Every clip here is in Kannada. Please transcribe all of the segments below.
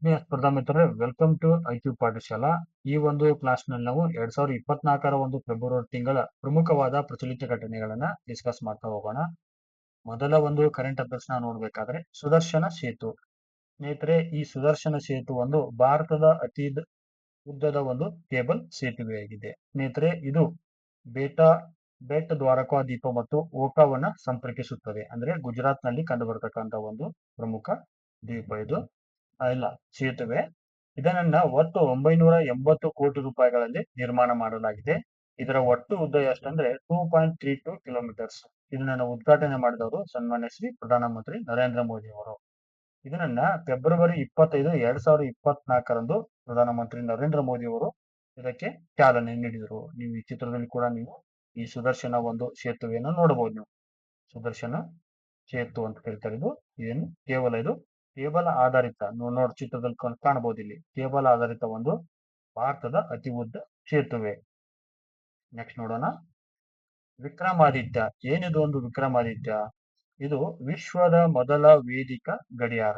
ಆತ್ಮೀಯ ಸ್ಪರ್ಧಾ ಮಿತ್ರರೇ, ವೆಲ್ಕಮ್ ಟು ಐಕ್ಯೂ ಪಾಠಶಾಲಾ. ಈ ಒಂದು ಕ್ಲಾಸ್ ನಲ್ಲಿ ನಾವು 2024ರ ಒಂದು ಫೆಬ್ರವರಿ ತಿಂಗಳ ಪ್ರಮುಖವಾದ ಪ್ರಚಲಿತ ಘಟನೆಗಳನ್ನ ಡಿಸ್ಕಸ್ ಮಾಡ್ತಾ ಹೋಗೋಣ. ಮೊದಲ ಒಂದು ಕರೆಂಟ್ ಅಫೇರ್ಸ್ ನ ನೋಡ್ಬೇಕಾದ್ರೆ ಸುದರ್ಶನ ಸೇತು. ಸ್ನೇಹಿತರೆ, ಈ ಸುದರ್ಶನ ಸೇತು ಒಂದು ಭಾರತದ ಅತಿ ಉದ್ದದ ಒಂದು ಕೇಬಲ್ ಸೇತುವೆಯಾಗಿದೆ. ಸ್ನೇಹಿತರೆ, ಇದು ಬೆಟ್ ದ್ವಾರಕಾದೀಪ ಮತ್ತು ಓಕಾವನ್ನ ಸಂಪರ್ಕಿಸುತ್ತದೆ. ಅಂದ್ರೆ ಗುಜರಾತ್ ನಲ್ಲಿ ಕಂಡು ಬರತಕ್ಕಂತ ಒಂದು ಪ್ರಮುಖ ದ್ವೀಪ ಇದು. ಇಲ್ಲ, ಸೇತುವೆ. ಇದನ್ನ ಒಟ್ಟು 980 ಕೋಟಿ ರೂಪಾಯಿಗಳಲ್ಲಿ ನಿರ್ಮಾಣ ಮಾಡಲಾಗಿದೆ. ಇದರ ಒಟ್ಟು ಉದ್ದ ಎಷ್ಟಂದ್ರೆ 2.32 ಕಿಲೋಮೀಟರ್ಸ್. ಇದನ್ನ ಉದ್ಘಾಟನೆ ಮಾಡಿದವರು ಸನ್ಮಾನ್ಯ ಶ್ರೀ ಪ್ರಧಾನಮಂತ್ರಿ ನರೇಂದ್ರ ಮೋದಿ ಅವರು. ಇದನ್ನ ಫೆಬ್ರವರಿ 25, 2024ರಂದು ಪ್ರಧಾನಮಂತ್ರಿ ನರೇಂದ್ರ ಮೋದಿ ಅವರು ಇದಕ್ಕೆ ಚಾಲನೆ ನೀಡಿದರು. ನೀವು ಈ ಚಿತ್ರದಲ್ಲಿ ಕೂಡ ನೀವು ಈ ಸುದರ್ಶನ ಒಂದು ಸೇತುವೆಯನ್ನು ನೋಡಬಹುದು. ನೀವು ಸುದರ್ಶನ ಸೇತು ಅಂತ ಕರೀತಾರೆ. ಇದು ಕೇಬಲ್ ಆಧಾರಿತ ನೋಡ್ ಚಿತ್ರದಲ್ಲಿ ಕಾಣಬಹುದು. ಇಲ್ಲಿ ಕೇಬಲ್ ಆಧಾರಿತ ಒಂದು ಭಾರತದ ಅತಿ ಉದ್ದ ಸೇತುವೆ. ನೆಕ್ಸ್ಟ್ ನೋಡೋಣ, ವಿಕ್ರಮಾದಿತ್ಯ. ಏನಿದು ಒಂದು ವಿಕ್ರಮಾದಿತ್ಯ? ಇದು ವಿಶ್ವದ ಮೊದಲ ವೇದಿಕ ಗಡಿಯಾರ.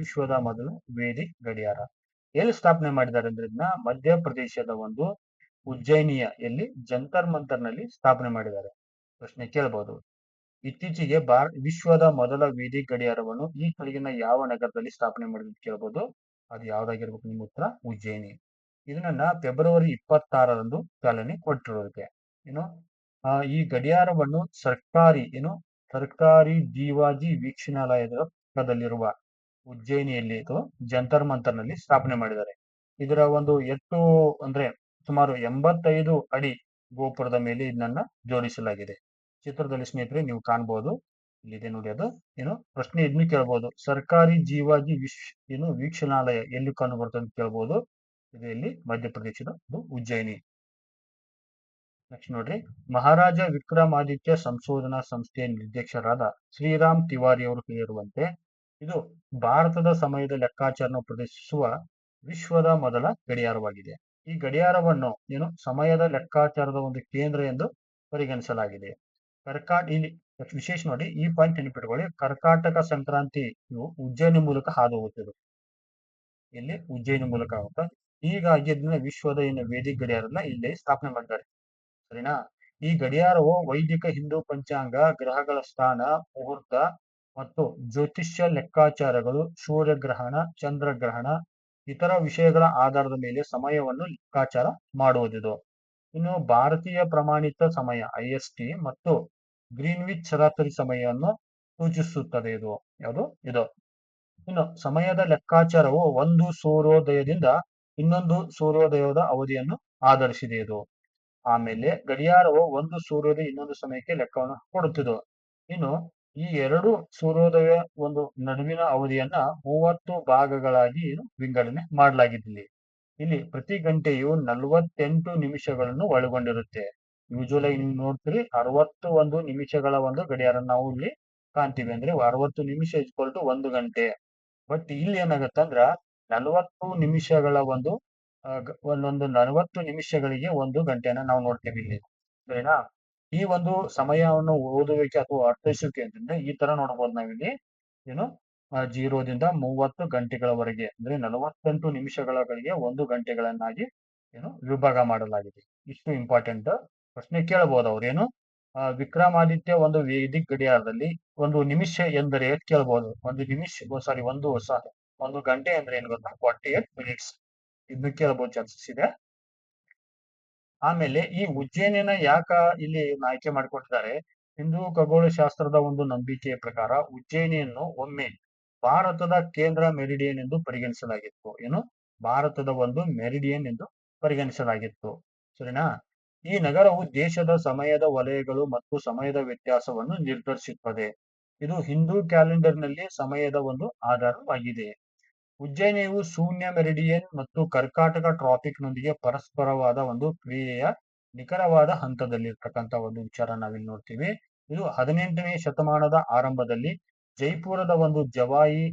ವಿಶ್ವದ ಮೊದಲ ವೇದಿಕ ಗಡಿಯಾರ ಎಲ್ಲಿ ಸ್ಥಾಪನೆ ಮಾಡಿದ್ದಾರೆ ಅಂದ್ರೆ ಇದನ್ನ ಮಧ್ಯಪ್ರದೇಶದ ಒಂದು ಉಜ್ಜಯಿನಿಯ ಎಲ್ಲಿ ಜಂತರ್ ಮಂತರ್ ನಲ್ಲಿ ಸ್ಥಾಪನೆ ಮಾಡಿದ್ದಾರೆ. ಪ್ರಶ್ನೆ ಕೇಳಬಹುದು, ಇತ್ತೀಚೆಗೆ ವಿಶ್ವದ ಮೊದಲ ವೇದಿಕ ಗಡಿಯಾರವನ್ನು ಈ ಕೆಳಗಿನ ಯಾವ ನಗರದಲ್ಲಿ ಸ್ಥಾಪನೆ ಮಾಡಿದ್ರು ಕೇಳಬಹುದು. ಅದು ಯಾವ್ದಾಗಿರ್ಬೇಕು? ನಿಮ್ಮ ಉತ್ತರ ಉಜ್ಜಯಿನಿ. ಇದನ್ನ ಫೆಬ್ರವರಿ 26ರಂದು ಚಾಲನೆ ಕೊಟ್ಟಿರೋದಕ್ಕೆ. ಈ ಗಡಿಯಾರವನ್ನು ಸರ್ಕಾರಿ ಜೀವಾಜಿ ವೀಕ್ಷಣಾಲಯದ ಪಕ್ಕದಲ್ಲಿರುವ ಉಜ್ಜಯಿನಿಯಲ್ಲಿ ಜಂತರ್ ಮಂತರ್ ನಲ್ಲಿ ಸ್ಥಾಪನೆ ಮಾಡಿದ್ದಾರೆ. ಇದರ ಒಂದು ಎತ್ತು ಅಂದ್ರೆ ಸುಮಾರು 85 ಅಡಿ ಗೋಪುರದ ಮೇಲೆ ಇದನ್ನ ಜೋಡಿಸಲಾಗಿದೆ. ಚಿತ್ರದಲ್ಲಿ ಸ್ನೇಹಿತರೆ ನೀವು ಕಾಣಬಹುದು. ಇಲ್ಲಿದೆ ನೋಡಿ ಅದು. ಪ್ರಶ್ನೆ ಇದನ್ನು ಕೇಳಬಹುದು, ಸರ್ಕಾರಿ ಜೀವಾಜಿ ವೀಕ್ಷಣಾಲಯ ಎಲ್ಲಿ ಕಂಡು ಬರ್ತದೆ ಅಂತ ಕೇಳಬಹುದು. ಇದು ಇಲ್ಲಿ ಮಧ್ಯಪ್ರದೇಶದ ಉಜ್ಜಯಿನಿ. ನೆಕ್ಸ್ಟ್ ನೋಡ್ರಿ, ಮಹಾರಾಜ ವಿಕ್ರಮಾದಿತ್ಯ ಸಂಶೋಧನಾ ಸಂಸ್ಥೆಯ ನಿರ್ದೇಶಕರಾದ ಶ್ರೀರಾಮ್ ತಿವಾರಿ ಅವರು ಹೇಳಿರುವಂತೆ ಇದು ಭಾರತದ ಸಮಯದ ಲೆಕ್ಕಾಚಾರವನ್ನು ಪ್ರದರ್ಶಿಸುವ ವಿಶ್ವದ ಮೊದಲ ಗಡಿಯಾರವಾಗಿದೆ. ಈ ಗಡಿಯಾರವನ್ನು ಸಮಯದ ಲೆಕ್ಕಾಚಾರದ ಒಂದು ಕೇಂದ್ರ ಎಂದು ಪರಿಗಣಿಸಲಾಗಿದೆ. ಇಲ್ಲಿ ವಿಶೇಷ ನೋಡಿ, ಈ ಪಾಯಿಂಟ್ ನೆನಪಿಟ್ಕೊಳ್ಳಿ, ಕರ್ಕಾಟಕ ಸಂಕ್ರಾಂತಿ ಉಜ್ಜಯಿನಿ ಮೂಲಕ ಹಾದು ಹೋಗುತ್ತದೆ. ಇಲ್ಲಿ ಉಜ್ಜಯಿನಿ ಮೂಲಕ ಆಗುತ್ತಾ. ಹೀಗಾಗಿ ಇದನ್ನ ವಿಶ್ವದ ವೇದಿಕ ಗಡಿಯಾರನ ಇಲ್ಲಿ ಸ್ಥಾಪನೆ ಮಾಡಿದ್ದಾರೆ. ಸರಿನಾ? ಈ ಗಡಿಯಾರವು ವೈದಿಕ ಹಿಂದೂ ಪಂಚಾಂಗ, ಗ್ರಹಗಳ ಸ್ಥಾನ, ಮುಹೂರ್ತ ಮತ್ತು ಜ್ಯೋತಿಷ್ಯ ಲೆಕ್ಕಾಚಾರಗಳು, ಸೂರ್ಯಗ್ರಹಣ, ಚಂದ್ರಗ್ರಹಣ, ಇತರ ವಿಷಯಗಳ ಆಧಾರದ ಮೇಲೆ ಸಮಯವನ್ನು ಲೆಕ್ಕಾಚಾರ ಮಾಡುವುದಿದು. ಇನ್ನು ಭಾರತೀಯ ಪ್ರಮಾಣಿತ ಸಮಯ IST ಮತ್ತು ಗ್ರೀನ್ವಿಚ್ ಸರಾಸರಿ ಸಮಯವನ್ನು ಸೂಚಿಸುತ್ತದೆ. ಇದು ಇನ್ನು ಸಮಯದ ಲೆಕ್ಕಾಚಾರವು ಒಂದು ಸೂರ್ಯೋದಯದಿಂದ ಇನ್ನೊಂದು ಸೂರ್ಯೋದಯದ ಅವಧಿಯನ್ನು ಆಧರಿಸಿದೆ. ಆಮೇಲೆ ಗಡಿಯಾರವು ಒಂದು ಸೂರ್ಯೋದಯ ಇನ್ನೊಂದು ಸಮಯಕ್ಕೆ ಲೆಕ್ಕವನ್ನು ಕೊಡುತ್ತಿದ್ದು. ಇನ್ನು ಈ ಎರಡು ಸೂರ್ಯೋದಯ ಒಂದು ನಡುವಿನ ಅವಧಿಯನ್ನ 30 ಭಾಗಗಳಾಗಿ ವಿಂಗಡಣೆ ಮಾಡಲಾಗಿದೆ. ಇಲ್ಲಿ ಪ್ರತಿ ಗಂಟೆಯು 48 ನಿಮಿಷಗಳನ್ನು ಒಳಗೊಂಡಿರುತ್ತೆ. ಯೂಶುವಲ್ ಆಗಿ ನೀವು ನೋಡ್ತೀರಿ 61 ನಿಮಿಷಗಳ ಒಂದು ಗಡಿಯಾರ ನಾವು ಇಲ್ಲಿ ಕಾಣ್ತೀವಿ. ಅಂದ್ರೆ 60 ನಿಮಿಷ = 1 ಗಂಟೆ. ಬಟ್ ಇಲ್ಲಿ ಏನಾಗುತ್ತೆ ಅಂದ್ರ 40 ನಿಮಿಷಗಳ ಒಂದೊಂದು 40 ನಿಮಿಷಗಳಿಗೆ 1 ಗಂಟೆನ ನಾವು ನೋಡ್ತೇವೆ ಇಲ್ಲಿ. ಸರಿನಾ? ಈ ಒಂದು ಸಮಯವನ್ನು ಓದುವಿಕೆ ಅಥವಾ ಅರ್ಥೈಸುವಿಕೆ ಅಂತಂದ್ರೆ ಈ ತರ ನೋಡಬಹುದು. ನಾವಿಲ್ಲಿ 0 ದಿಂದ 30 ಗಂಟೆಗಳವರೆಗೆ ಅಂದ್ರೆ 48 ನಿಮಿಷಗಳಿಗೆ 1 ಗಂಟೆಗಳನ್ನಾಗಿ ವಿಭಾಗ ಮಾಡಲಾಗಿದೆ. ಇಷ್ಟು ಇಂಪಾರ್ಟೆಂಟ್. ಪ್ರಶ್ನೆ ಕೇಳಬಹುದು ಅವ್ರೇನು, ವಿಕ್ರಮಾದಿತ್ಯ ಒಂದು ವೇದಿಕ ಗಡಿಯಾರದಲ್ಲಿ ಒಂದು ನಿಮಿಷ ಎಂದರೆ ಕೇಳಬಹುದು. ಒಂದು ಗಂಟೆ ಅಂದ್ರೆ ಏನು ಗೊತ್ತಾ? 48 ಮಿನಿಟ್ಸ್. ಇದನ್ನು ಕೇಳಬಹುದು, ಚಾನ್ಸಸ್ ಇದೆ. ಆಮೇಲೆ ಈ ಉಜ್ಜಯಿನಿಯನ್ನ ಯಾಕ ಇಲ್ಲಿ ಆಯ್ಕೆ ಮಾಡಿಕೊಟ್ಟಿದ್ದಾರೆ? ಹಿಂದೂ ಖಗೋಳಶಾಸ್ತ್ರದ ಒಂದು ನಂಬಿಕೆಯ ಪ್ರಕಾರ ಉಜ್ಜಯಿನಿಯನ್ನು ಒಮ್ಮೆ ಭಾರತದ ಕೇಂದ್ರ ಮೆರಿಡಿಯನ್ ಎಂದು ಪರಿಗಣಿಸಲಾಗಿತ್ತು. ಭಾರತದ ಒಂದು ಮೆರಿಡಿಯನ್ ಎಂದು ಪರಿಗಣಿಸಲಾಗಿತ್ತು. ಸರಿನಾ? ಈ ನಗರವು ದೇಶದ ಸಮಯದ ವಲಯಗಳು ಮತ್ತು ಸಮಯದ ವ್ಯತ್ಯಾಸವನ್ನು ನಿರ್ಧರಿಸುತ್ತದೆ. ಇದು ಹಿಂದೂ ಕ್ಯಾಲೆಂಡರ್ ನಲ್ಲಿ ಸಮಯದ ಒಂದು ಆಧಾರವಾಗಿದೆ. ಉಜ್ಜಯಿನಿಯು ಶೂನ್ಯ ಮೆರಿಡಿಯನ್ ಮತ್ತು ಕರ್ಕಾಟಕ ಟ್ರಾಪಿಕ್ ನೊಂದಿಗೆ ಪರಸ್ಪರವಾದ ಒಂದು ಕ್ರಿಯೆಯ ನಿಖರವಾದ ಹಂತದಲ್ಲಿರ್ತಕ್ಕಂಥ ಒಂದು ವಿಚಾರ ನಾವಿಲ್ಲಿ ನೋಡ್ತೀವಿ. ಇದು 18ನೇ ಶತಮಾನದ ಆರಂಭದಲ್ಲಿ ಜೈಪುರದ ಒಂದು ಜವಾಯಿ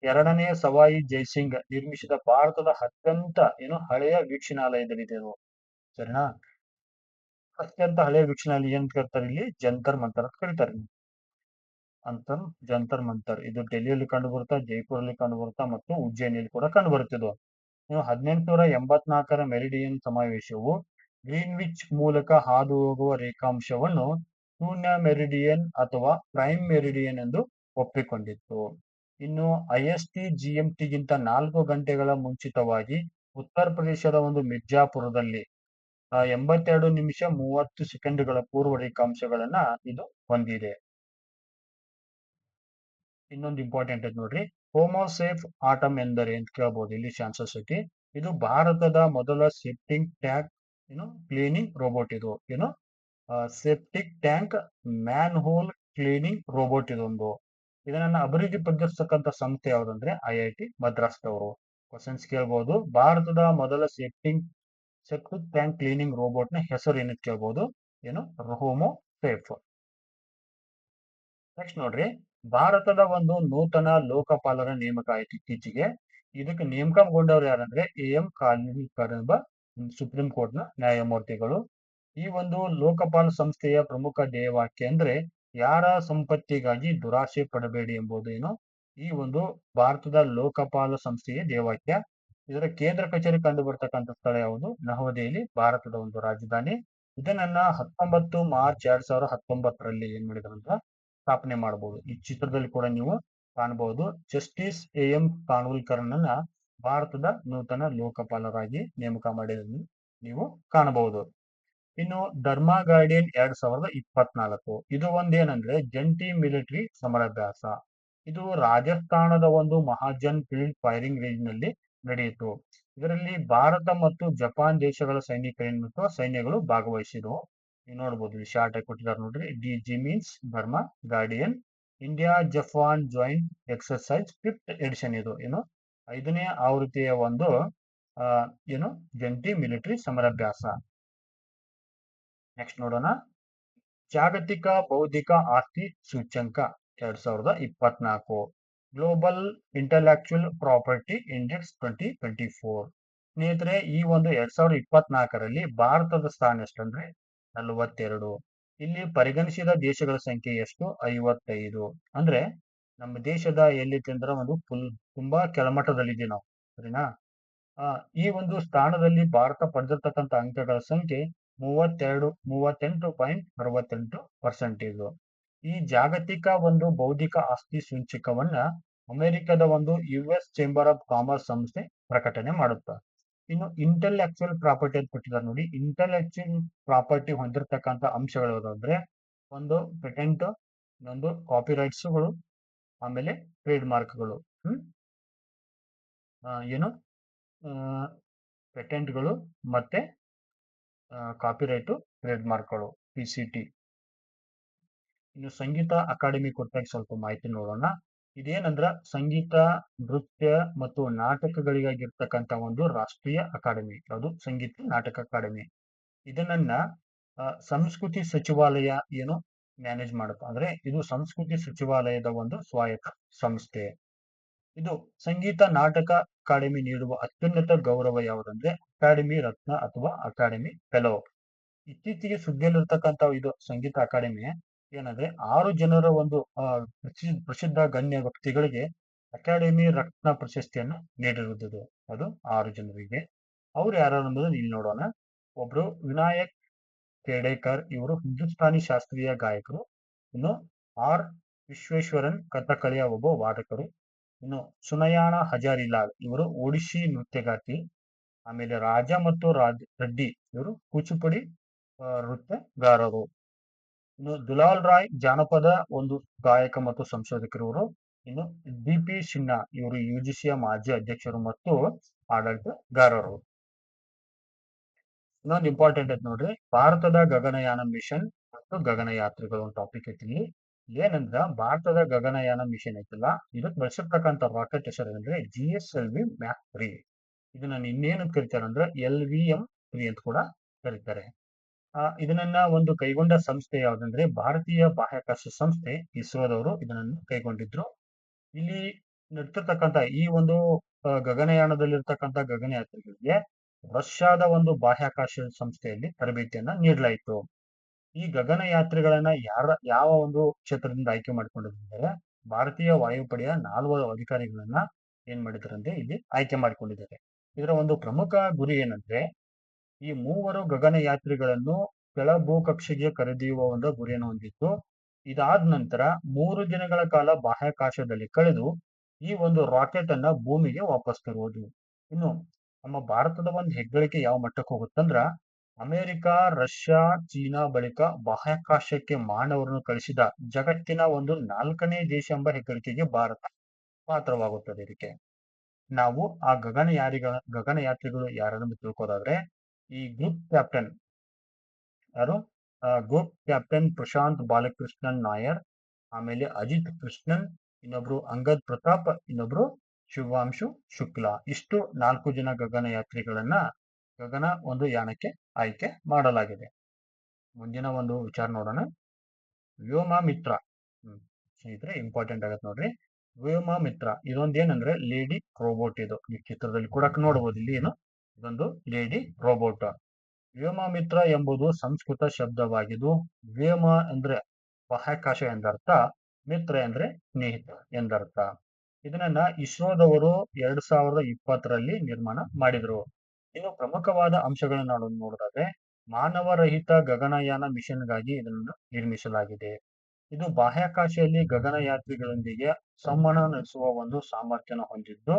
ಎರಡನೇ ಸವಾಯಿ ಜೈಸಿಂಗ್ ನಿರ್ಮಿಸಿದ ಭಾರತದ ಅತ್ಯಂತ ಹಳೆಯ ವೀಕ್ಷಣಾಲಯದಲ್ಲಿದೆ. ಸರಿನಾ? ಅತ್ಯಂತ ಹಳೆಯ ವೀಕ್ಷಣಾಲಯ ಏನ್ ಕರೀತಾರೆ? ಇಲ್ಲಿ ಜಂತರ್ ಮಂತರ್ ಅಂತ ಕರೀತಾರೆ. ಅಂತರ್ ಜಂತರ್ ಮಂತರ್ ಇದು ಡೆಲ್ಲಿಯಲ್ಲಿ ಕಂಡು ಬರುತ್ತಾ, ಜೈಪುರಲ್ಲಿ ಕಂಡು ಬರುತ್ತಾ ಮತ್ತು ಉಜ್ಜಯಿನಿಯಲ್ಲಿ ಕೂಡ ಕಂಡು ಬರುತ್ತಿದ್ದು. ಇನ್ನು 1884ರ ಮೆರಿಡಿಯನ್ ಸಮಾವೇಶವು ಗ್ರೀನ್ವಿಚ್ ಮೂಲಕ ಹಾದು ಹೋಗುವ ರೇಖಾಂಶವನ್ನು ಶೂನ್ಯ ಮೆರಿಡಿಯನ್ ಅಥವಾ ಪ್ರೈಮ್ ಮೆರಿಡಿಯನ್ ಎಂದು ಒಪ್ಪಿಕೊಂಡಿತ್ತು. ಇನ್ನು IST GMTಗಿಂತ 4 ಗಂಟೆಗಳ ಮುಂಚಿತವಾಗಿ ಉತ್ತರ ಪ್ರದೇಶದ ಒಂದು ಮಿರ್ಜಾಪುರದಲ್ಲಿ 82 ನಿಮಿಷ 30 ಸೆಕೆಂಡುಗಳ ಪೂರ್ವ ರೇಖಾಂಶಗಳನ್ನ ಇದು ಹೊಂದಿದೆ. ಇನ್ನೊಂದು ಇಂಪಾರ್ಟೆಂಟ್ ಐತೆ ನೋಡ್ರಿ, ಹೋಮೋಸೇಫ್ ಆಟಮ್ ಎಂದರೆ ಅಂತ ಕೇಳಬಹುದು ಇಲ್ಲಿ ಚಾನ್ಸಸ್ ಐತಿ. ಇದು ಭಾರತದ ಮೊದಲ ಸೆಪ್ಟಿಕ್ ಟ್ಯಾಂಕ್ ಕ್ಲೀನಿಂಗ್ ರೋಬೋಟ್. ಇದು septic tank manhole cleaning robot. ಇದೊಂದು ಇದನ್ನ ಅಭಿವೃದ್ಧಿ ಪಡಿಸತಕ್ಕಂತ ಸಂಸ್ಥೆ ಯಾವ್ದಂದ್ರೆ IIT ಮದ್ರಾಸ್ ಅವರು. ಕ್ವಶನ್ಸ್ ಕೇಳಬಹುದು, ಭಾರತದ ಮೊದಲ ಸೆಪ್ಟಿಕ್ ಟ್ಯಾಂಕ್ ಕ್ಲೀನಿಂಗ್ ರೋಬೋಟ್ ನ ಹೆಸರು ಏನಂತ ಕೇಳಬಹುದು, ಹೋಮೋ ಸೇಫ್. ನೆಕ್ಸ್ಟ್ ನೋಡ್ರಿ, ಭಾರತದ ಒಂದು ನೂತನ ಲೋಕಪಾಲರ ನೇಮಕ ಆಯ್ತು ಇತ್ತೀಚೆಗೆ. ಇದಕ್ಕೆ ನೇಮಕಗೊಂಡವರು ಯಾರಂದ್ರೆ AM ಖಾನ್ವಿಲ್ಕರ್ ಎಂಬ ಸುಪ್ರೀಂ ಕೋರ್ಟ್ ನ ನ್ಯಾಯಮೂರ್ತಿಗಳು. ಈ ಒಂದು ಲೋಕಪಾಲ ಸಂಸ್ಥೆಯ ಪ್ರಮುಖ ಧ್ಯೇಯವಾಕ್ಯ ಅಂದ್ರೆ ಯಾರ ಸಂಪತ್ತಿಗಾಗಿ ದುರಾಶೆ ಪಡಬೇಡಿ ಎಂಬುದು ಈ ಒಂದು ಭಾರತದ ಲೋಕಪಾಲ ಸಂಸ್ಥೆಯ ಧ್ಯೇಯವಾಕ್ಯ. ಇದರ ಕೇಂದ್ರ ಕಚೇರಿ ಕಂಡು ಬರ್ತಕ್ಕಂಥ ಸ್ಥಳ ಯಾವುದು? ನವದೆಹಲಿ, ಭಾರತದ ಒಂದು ರಾಜಧಾನಿ. ಇದನ್ನ 19 ಮಾರ್ಚ್ 2019ರಲ್ಲಿ ಏನ್ ಮಾಡಿದ್ರಂತ ಸ್ಥಾಪನೆ ಮಾಡಬಹುದು. ಈ ಚಿತ್ರದಲ್ಲಿ ಕೂಡ ನೀವು ಕಾಣಬಹುದು. ಜಸ್ಟಿಸ್ AM ಖಾನ್ವಿಲ್ಕರ್ನನ್ನ ಭಾರತದ ನೂತನ ಲೋಕಪಾಲರಾಗಿ ನೇಮಕ ಮಾಡಿದ್ದನ್ನು ನೀವು ಕಾಣಬಹುದು. ಇನ್ನು ಧರ್ಮ ಗಾರ್ಡಿಯನ್ 2024 ಇದು ಒಂದೇನಂದ್ರೆ ಜಂಟಿ ಮಿಲಿಟರಿ ಸಮರಾಭ್ಯಾಸ. ಇದು ರಾಜಸ್ಥಾನದ ಒಂದು ಮಹಾಜನ್ ಫೀಲ್ಡ್ ಫೈರಿಂಗ್ ರೇಂಜ್ ನಲ್ಲಿ ನಡೆಯಿತು. ಇದರಲ್ಲಿ ಭಾರತ ಮತ್ತು ಜಪಾನ್ ದೇಶಗಳ ಸೈನ್ಯಗಳು ಭಾಗವಹಿಸಿದವು. ನೀವು ನೋಡಬಹುದು, ಇಲ್ಲಿ ಶಾರ್ಟ್ ಆಗಿ ಕೊಟ್ಟಿದ್ದಾರೆ ನೋಡ್ರಿ. DG means Dharma guardian. India Japan joint exercise 5th edition. ಇದು 5ನೇ ಆವೃತ್ತಿಯ ಒಂದು ಜಂಟಿ ಮಿಲಿಟರಿ ಸಮರಾಭ್ಯಾಸ. ನೆಕ್ಸ್ಟ್ ನೋಡೋಣ, ಜಾಗತಿಕ ಬೌದ್ಧಿಕ ಆಸ್ತಿ ಸೂಚ್ಯಂಕ 2024, ಗ್ಲೋಬಲ್ ಇಂಟೆಲೆಕ್ಚುಯಲ್ ಪ್ರಾಪರ್ಟಿ ಇಂಡೆಕ್ಸ್ 2024. ಸ್ನೇಹಿತರೆ, ಈ ಒಂದು 2024ರಲ್ಲಿ ಭಾರತದ ಸ್ಥಾನ ಎಷ್ಟಂದ್ರೆ 42. ಇಲ್ಲಿ ಪರಿಗಣಿಸಿದ ದೇಶಗಳ ಸಂಖ್ಯೆ ಎಷ್ಟು? 55. ಅಂದ್ರೆ ನಮ್ಮ ದೇಶದ ಎಲ್ಲಿದೆ ಅಂದ್ರೆ ಒಂದು ತುಂಬಾ ಕೆಳಮಟ್ಟದಲ್ಲಿದೆ ನಾವು, ಸರಿನಾ? ಈ ಒಂದು ಸ್ಥಾನದಲ್ಲಿ ಭಾರತ ಪಡೆದಿರ್ತಕ್ಕಂಥ ಅಂಕಗಳ ಸಂಖ್ಯೆ 38.68%. ಈ ಜಾಗತಿಕ ಒಂದು ಬೌದ್ಧಿಕ ಆಸ್ತಿ ಸೂಚ್ಯಂಕವನ್ನ ಅಮೆರಿಕದ ಒಂದು US ಚೇಂಬರ್ ಆಫ್ ಕಾಮರ್ಸ್ ಸಂಸ್ಥೆ ಪ್ರಕಟಣೆ ಮಾಡುತ್ತಾರೆ. ಇನ್ನು ಇಂಟೆಲೆಕ್ಚುಯಲ್ ಪ್ರಾಪರ್ಟಿ ಅಂತ ಕೊಟ್ಟಿದ್ದಾರೆ ನೋಡಿ. ಇಂಟೆಲೆಕ್ಚುಯಲ್ ಪ್ರಾಪರ್ಟಿ ಹೊಂದಿರತಕ್ಕಂಥ ಅಂಶಗಳು ಯಾವ್ದಂದ್ರೆ ಒಂದು ಪೇಟೆಂಟ್, ಇನ್ನೊಂದು ಕಾಪಿರೈಟ್ಸ್ಗಳು, ಆಮೇಲೆ ಟ್ರೇಡ್ ಮಾರ್ಕ್ಗಳು. ಪೇಟೆಂಟ್ಗಳು ಮತ್ತೆ ಕಾಪಿರೈಟ್, ಟ್ರೇಡ್ ಮಾರ್ಕ್ಗಳು, PCT. ಇನ್ನು ಸಂಗೀತ ಅಕಾಡೆಮಿ ಕುರಿತಾಗಿ ಸ್ವಲ್ಪ ಮಾಹಿತಿ ನೋಡೋಣ. ಇದೇನಂದ್ರ ಸಂಗೀತ, ನೃತ್ಯ ಮತ್ತು ನಾಟಕಗಳಿಗಾಗಿರ್ತಕ್ಕಂಥ ಒಂದು ರಾಷ್ಟ್ರೀಯ ಅಕಾಡೆಮಿ. ಅದು ಸಂಗೀತ ನಾಟಕ ಅಕಾಡೆಮಿ. ಇದನ್ನ ಸಂಸ್ಕೃತಿ ಸಚಿವಾಲಯ ಮ್ಯಾನೇಜ್ ಮಾಡುತ್ತೆ. ಅಂದ್ರೆ ಇದು ಸಂಸ್ಕೃತಿ ಸಚಿವಾಲಯದ ಒಂದು ಸ್ವಾಯತ್ತ ಸಂಸ್ಥೆ. ಇದು ಸಂಗೀತ ನಾಟಕ ಅಕಾಡೆಮಿ ನೀಡುವ ಅತ್ಯುನ್ನತ ಗೌರವ ಯಾವುದಂದ್ರೆ ಅಕಾಡೆಮಿ ರತ್ನ ಅಥವಾ ಅಕಾಡೆಮಿ ಫೆಲೋ. ಇತ್ತೀಚೆಗೆ ಸುದ್ದಿಯಲ್ಲಿರ್ತಕ್ಕಂಥ ಇದು ಸಂಗೀತ ಅಕಾಡೆಮಿ ಏನಂದ್ರೆ 6 ಜನರ ಒಂದು ಪ್ರಸಿದ್ಧ ಗಣ್ಯ ವ್ಯಕ್ತಿಗಳಿಗೆ ಅಕಾಡೆಮಿ ರತ್ನ ಪ್ರಶಸ್ತಿಯನ್ನು ನೀಡಿರುವುದು. ಅದು 6 ಜನರಿಗೆ. ಅವ್ರು ಯಾರು ಅನ್ನೋದನ್ನ ಇಲ್ಲಿ ನೋಡೋಣ. ಒಬ್ರು ವಿನಾಯಕ್ ಖೇಡೇಕರ್, ಇವರು ಹಿಂದೂಸ್ತಾನಿ ಶಾಸ್ತ್ರೀಯ ಗಾಯಕರು. ಇನ್ನು R ವಿಶ್ವೇಶ್ವರನ್, ಕಥಕಳಿಯ ಒಬ್ಬ ವಾದಕರು. ಇನ್ನು ಸುನಯಾನ ಹಜಾರಿಲಾಲ್, ಇವರು ಒಡಿಶಿ ನೃತ್ಯಗಾರ್ತಿ. ಆಮೇಲೆ ರಾಜ ಮತ್ತು ರೆಡ್ಡಿ, ಇವರು ಕೂಚಿಪುಡಿ ನೃತ್ಯಗಾರರು. ಇನ್ನು ದುಲಾಲ್ ರಾಯ್, ಜಾನಪದ ಒಂದು ಗಾಯಕ ಮತ್ತು ಸಂಶೋಧಕರು ಇವರು. ಇನ್ನು BP ಸಿನ್ಹಾ, ಇವರು UGCಯ ಮಾಜಿ ಅಧ್ಯಕ್ಷರು ಮತ್ತು ಆಡಳಿತಗಾರರು. ಇನ್ನೊಂದು ಇಂಪಾರ್ಟೆಂಟ್ ಐತೆ ನೋಡ್ರಿ, ಭಾರತದ ಗಗನಯಾನ ಮಿಷನ್ ಮತ್ತು ಗಗನಯಾತ್ರಿಗಳು ಒಂದು ಟಾಪಿಕ್ ಐತಿ. ಇಲ್ಲಿ ಏನಂದ್ರ ಭಾರತದ ಗಗನಯಾನ ಮಿಷನ್ ಐತಿಲ್ಲ, ಇದಕ್ಕೆ ಬಳಸಿರ್ತಕ್ಕಂಥ ರಾಕೆಟ್ ಹೆಸರು ಅಂದ್ರೆ GSLV Mac 3. ಇದನ್ನ ಇನ್ನೇನು ಕರೀತಾರೆ ಅಂದ್ರೆ LVM-3 ಅಂತ ಕೂಡ ಕರೀತಾರೆ. ಇದನ್ನ ಒಂದು ಕೈಗೊಂಡ ಸಂಸ್ಥೆ ಯಾವ್ದಂದ್ರೆ ಭಾರತೀಯ ಬಾಹ್ಯಾಕಾಶ ಸಂಸ್ಥೆ ಇಸ್ರೋದವರು ಇದನ್ನು ಕೈಗೊಂಡಿದ್ರು. ಇಲ್ಲಿ ನಡ್ತಿರ್ತಕ್ಕಂಥ ಈ ಒಂದು ಗಗನಯಾನದಲ್ಲಿರ್ತಕ್ಕಂಥ ಗಗನಯಾತ್ರಿಗಳಿಗೆ ರಷ್ಯಾದ ಒಂದು ಬಾಹ್ಯಾಕಾಶ ಸಂಸ್ಥೆಯಲ್ಲಿ ತರಬೇತಿಯನ್ನ ನೀಡಲಾಯಿತು. ಈ ಗಗನಯಾತ್ರಿಗಳನ್ನ ಯಾವ ಒಂದು ಕ್ಷೇತ್ರದಿಂದ ಆಯ್ಕೆ ಮಾಡಿಕೊಂಡಿದ್ದಾರೆ? ಭಾರತೀಯ ವಾಯುಪಡೆಯ 4 ಅಧಿಕಾರಿಗಳನ್ನ ಏನ್ ಮಾಡಿದಾರಂದ್ರೆ ಇಲ್ಲಿ ಆಯ್ಕೆ ಮಾಡಿಕೊಂಡಿದ್ದಾರೆ. ಇದರ ಒಂದು ಪ್ರಮುಖ ಗುರಿ ಏನಂದ್ರೆ ಈ ಮೂವರು ಗಗನಯಾತ್ರಿಗಳನ್ನು ಕೆಳ ಭೂಕಕ್ಷೆಗೆ ಕರೆದೊಯ್ಯುವ ಒಂದು ಗುರಿಯನ್ನು ಹೊಂದಿತ್ತು. ಇದಾದ ನಂತರ 3 ದಿನಗಳ ಕಾಲ ಬಾಹ್ಯಾಕಾಶದಲ್ಲಿ ಕಳೆದು ಈ ಒಂದು ರಾಕೆಟ್ ಅನ್ನ ಭೂಮಿಗೆ ವಾಪಸ್ ತರುವುದು. ಇನ್ನು ನಮ್ಮ ಭಾರತದ ಒಂದು ಹೆಗ್ಗಳಿಕೆ ಯಾವ ಮಟ್ಟಕ್ಕೆ ಹೋಗುತ್ತಂದ್ರ ಅಮೆರಿಕ, ರಷ್ಯಾ, ಚೀನಾ ಬಳಿಕ ಬಾಹ್ಯಾಕಾಶಕ್ಕೆ ಮಾನವರನ್ನು ಕಳಿಸಿದ ಜಗತ್ತಿನ ಒಂದು 4ನೇ ದೇಶ ಎಂಬ ಹೆಗ್ಗಳಿಕೆಗೆ ಭಾರತ ಪಾತ್ರವಾಗುತ್ತದೆ. ಇದಕ್ಕೆ ನಾವು ಆ ಗಗನಯಾತ್ರಿಗಳು ಯಾರೆಂದು ತಿಳ್ಕೋದಾದ್ರೆ ಈ ಗ್ರೂಪ್ ಕ್ಯಾಪ್ಟನ್ ಯಾರು? ಗ್ರೂಪ್ ಕ್ಯಾಪ್ಟನ್ ಪ್ರಶಾಂತ್ ಬಾಲಕೃಷ್ಣನ್ ನಾಯರ್, ಆಮೇಲೆ ಅಜಿತ್ ಕೃಷ್ಣನ್, ಇನ್ನೊಬ್ರು ಅಂಗದ್ ಪ್ರತಾಪ್, ಇನ್ನೊಬ್ರು ಶಿವಾಂಶು ಶುಕ್ಲಾ. ಇಷ್ಟು 4 ಜನ ಗಗನಯಾತ್ರಿಗಳನ್ನ ಗಗನ ಒಂದು ಯಾನಕ್ಕೆ ಆಯ್ಕೆ ಮಾಡಲಾಗಿದೆ. ಮುಂದಿನ ಒಂದು ವಿಚಾರ ನೋಡೋಣ. ವ್ಯೋಮಮಿತ್ರ. ಸ್ನೇಹಿತರೆ ಇಂಪಾರ್ಟೆಂಟ್ ಆಗತ್ತೆ ನೋಡ್ರಿ. ವ್ಯೋಮಮಿತ್ರ ಇದೊಂದೇನಂದ್ರೆ ಲೇಡಿ ರೋಬೋಟ್. ಇದು ಈ ಚಿತ್ರದಲ್ಲಿ ಕೂಡ ನೋಡಬಹುದು. ಇಲ್ಲಿ ಏನು ಇದೊಂದು ಲೇಡಿ ರೋಬೋಟ್. ವ್ಯೋಮಮಿತ್ರ ಎಂಬುದು ಸಂಸ್ಕೃತ ಶಬ್ದವಾಗಿದ್ದು ವ್ಯೋಮ ಅಂದ್ರೆ ಬಾಹ್ಯಾಕಾಶ ಎಂದರ್ಥ, ಮಿತ್ರ ಅಂದ್ರೆ ಸ್ನೇಹಿತ ಎಂದರ್ಥ. ಇದನ್ನ ಇಸ್ರೋದವರು 2020ರಲ್ಲಿ ನಿರ್ಮಾಣ ಮಾಡಿದ್ರು. ಇನ್ನು ಪ್ರಮುಖವಾದ ಅಂಶಗಳನ್ನು ನಾವು ನೋಡೋದಾದ್ರೆ ಮಾನವರಹಿತ ಗಗನಯಾನ ಮಿಷನ್ಗಾಗಿ ಇದನ್ನು ನಿರ್ಮಿಸಲಾಗಿದೆ. ಇದು ಬಾಹ್ಯಾಕಾಶದಲ್ಲಿ ಗಗನಯಾತ್ರಿಗಳೊಂದಿಗೆ ಸಂವಹನ ನಡೆಸುವ ಒಂದು ಸಾಮರ್ಥ್ಯನ ಹೊಂದಿದ್ದು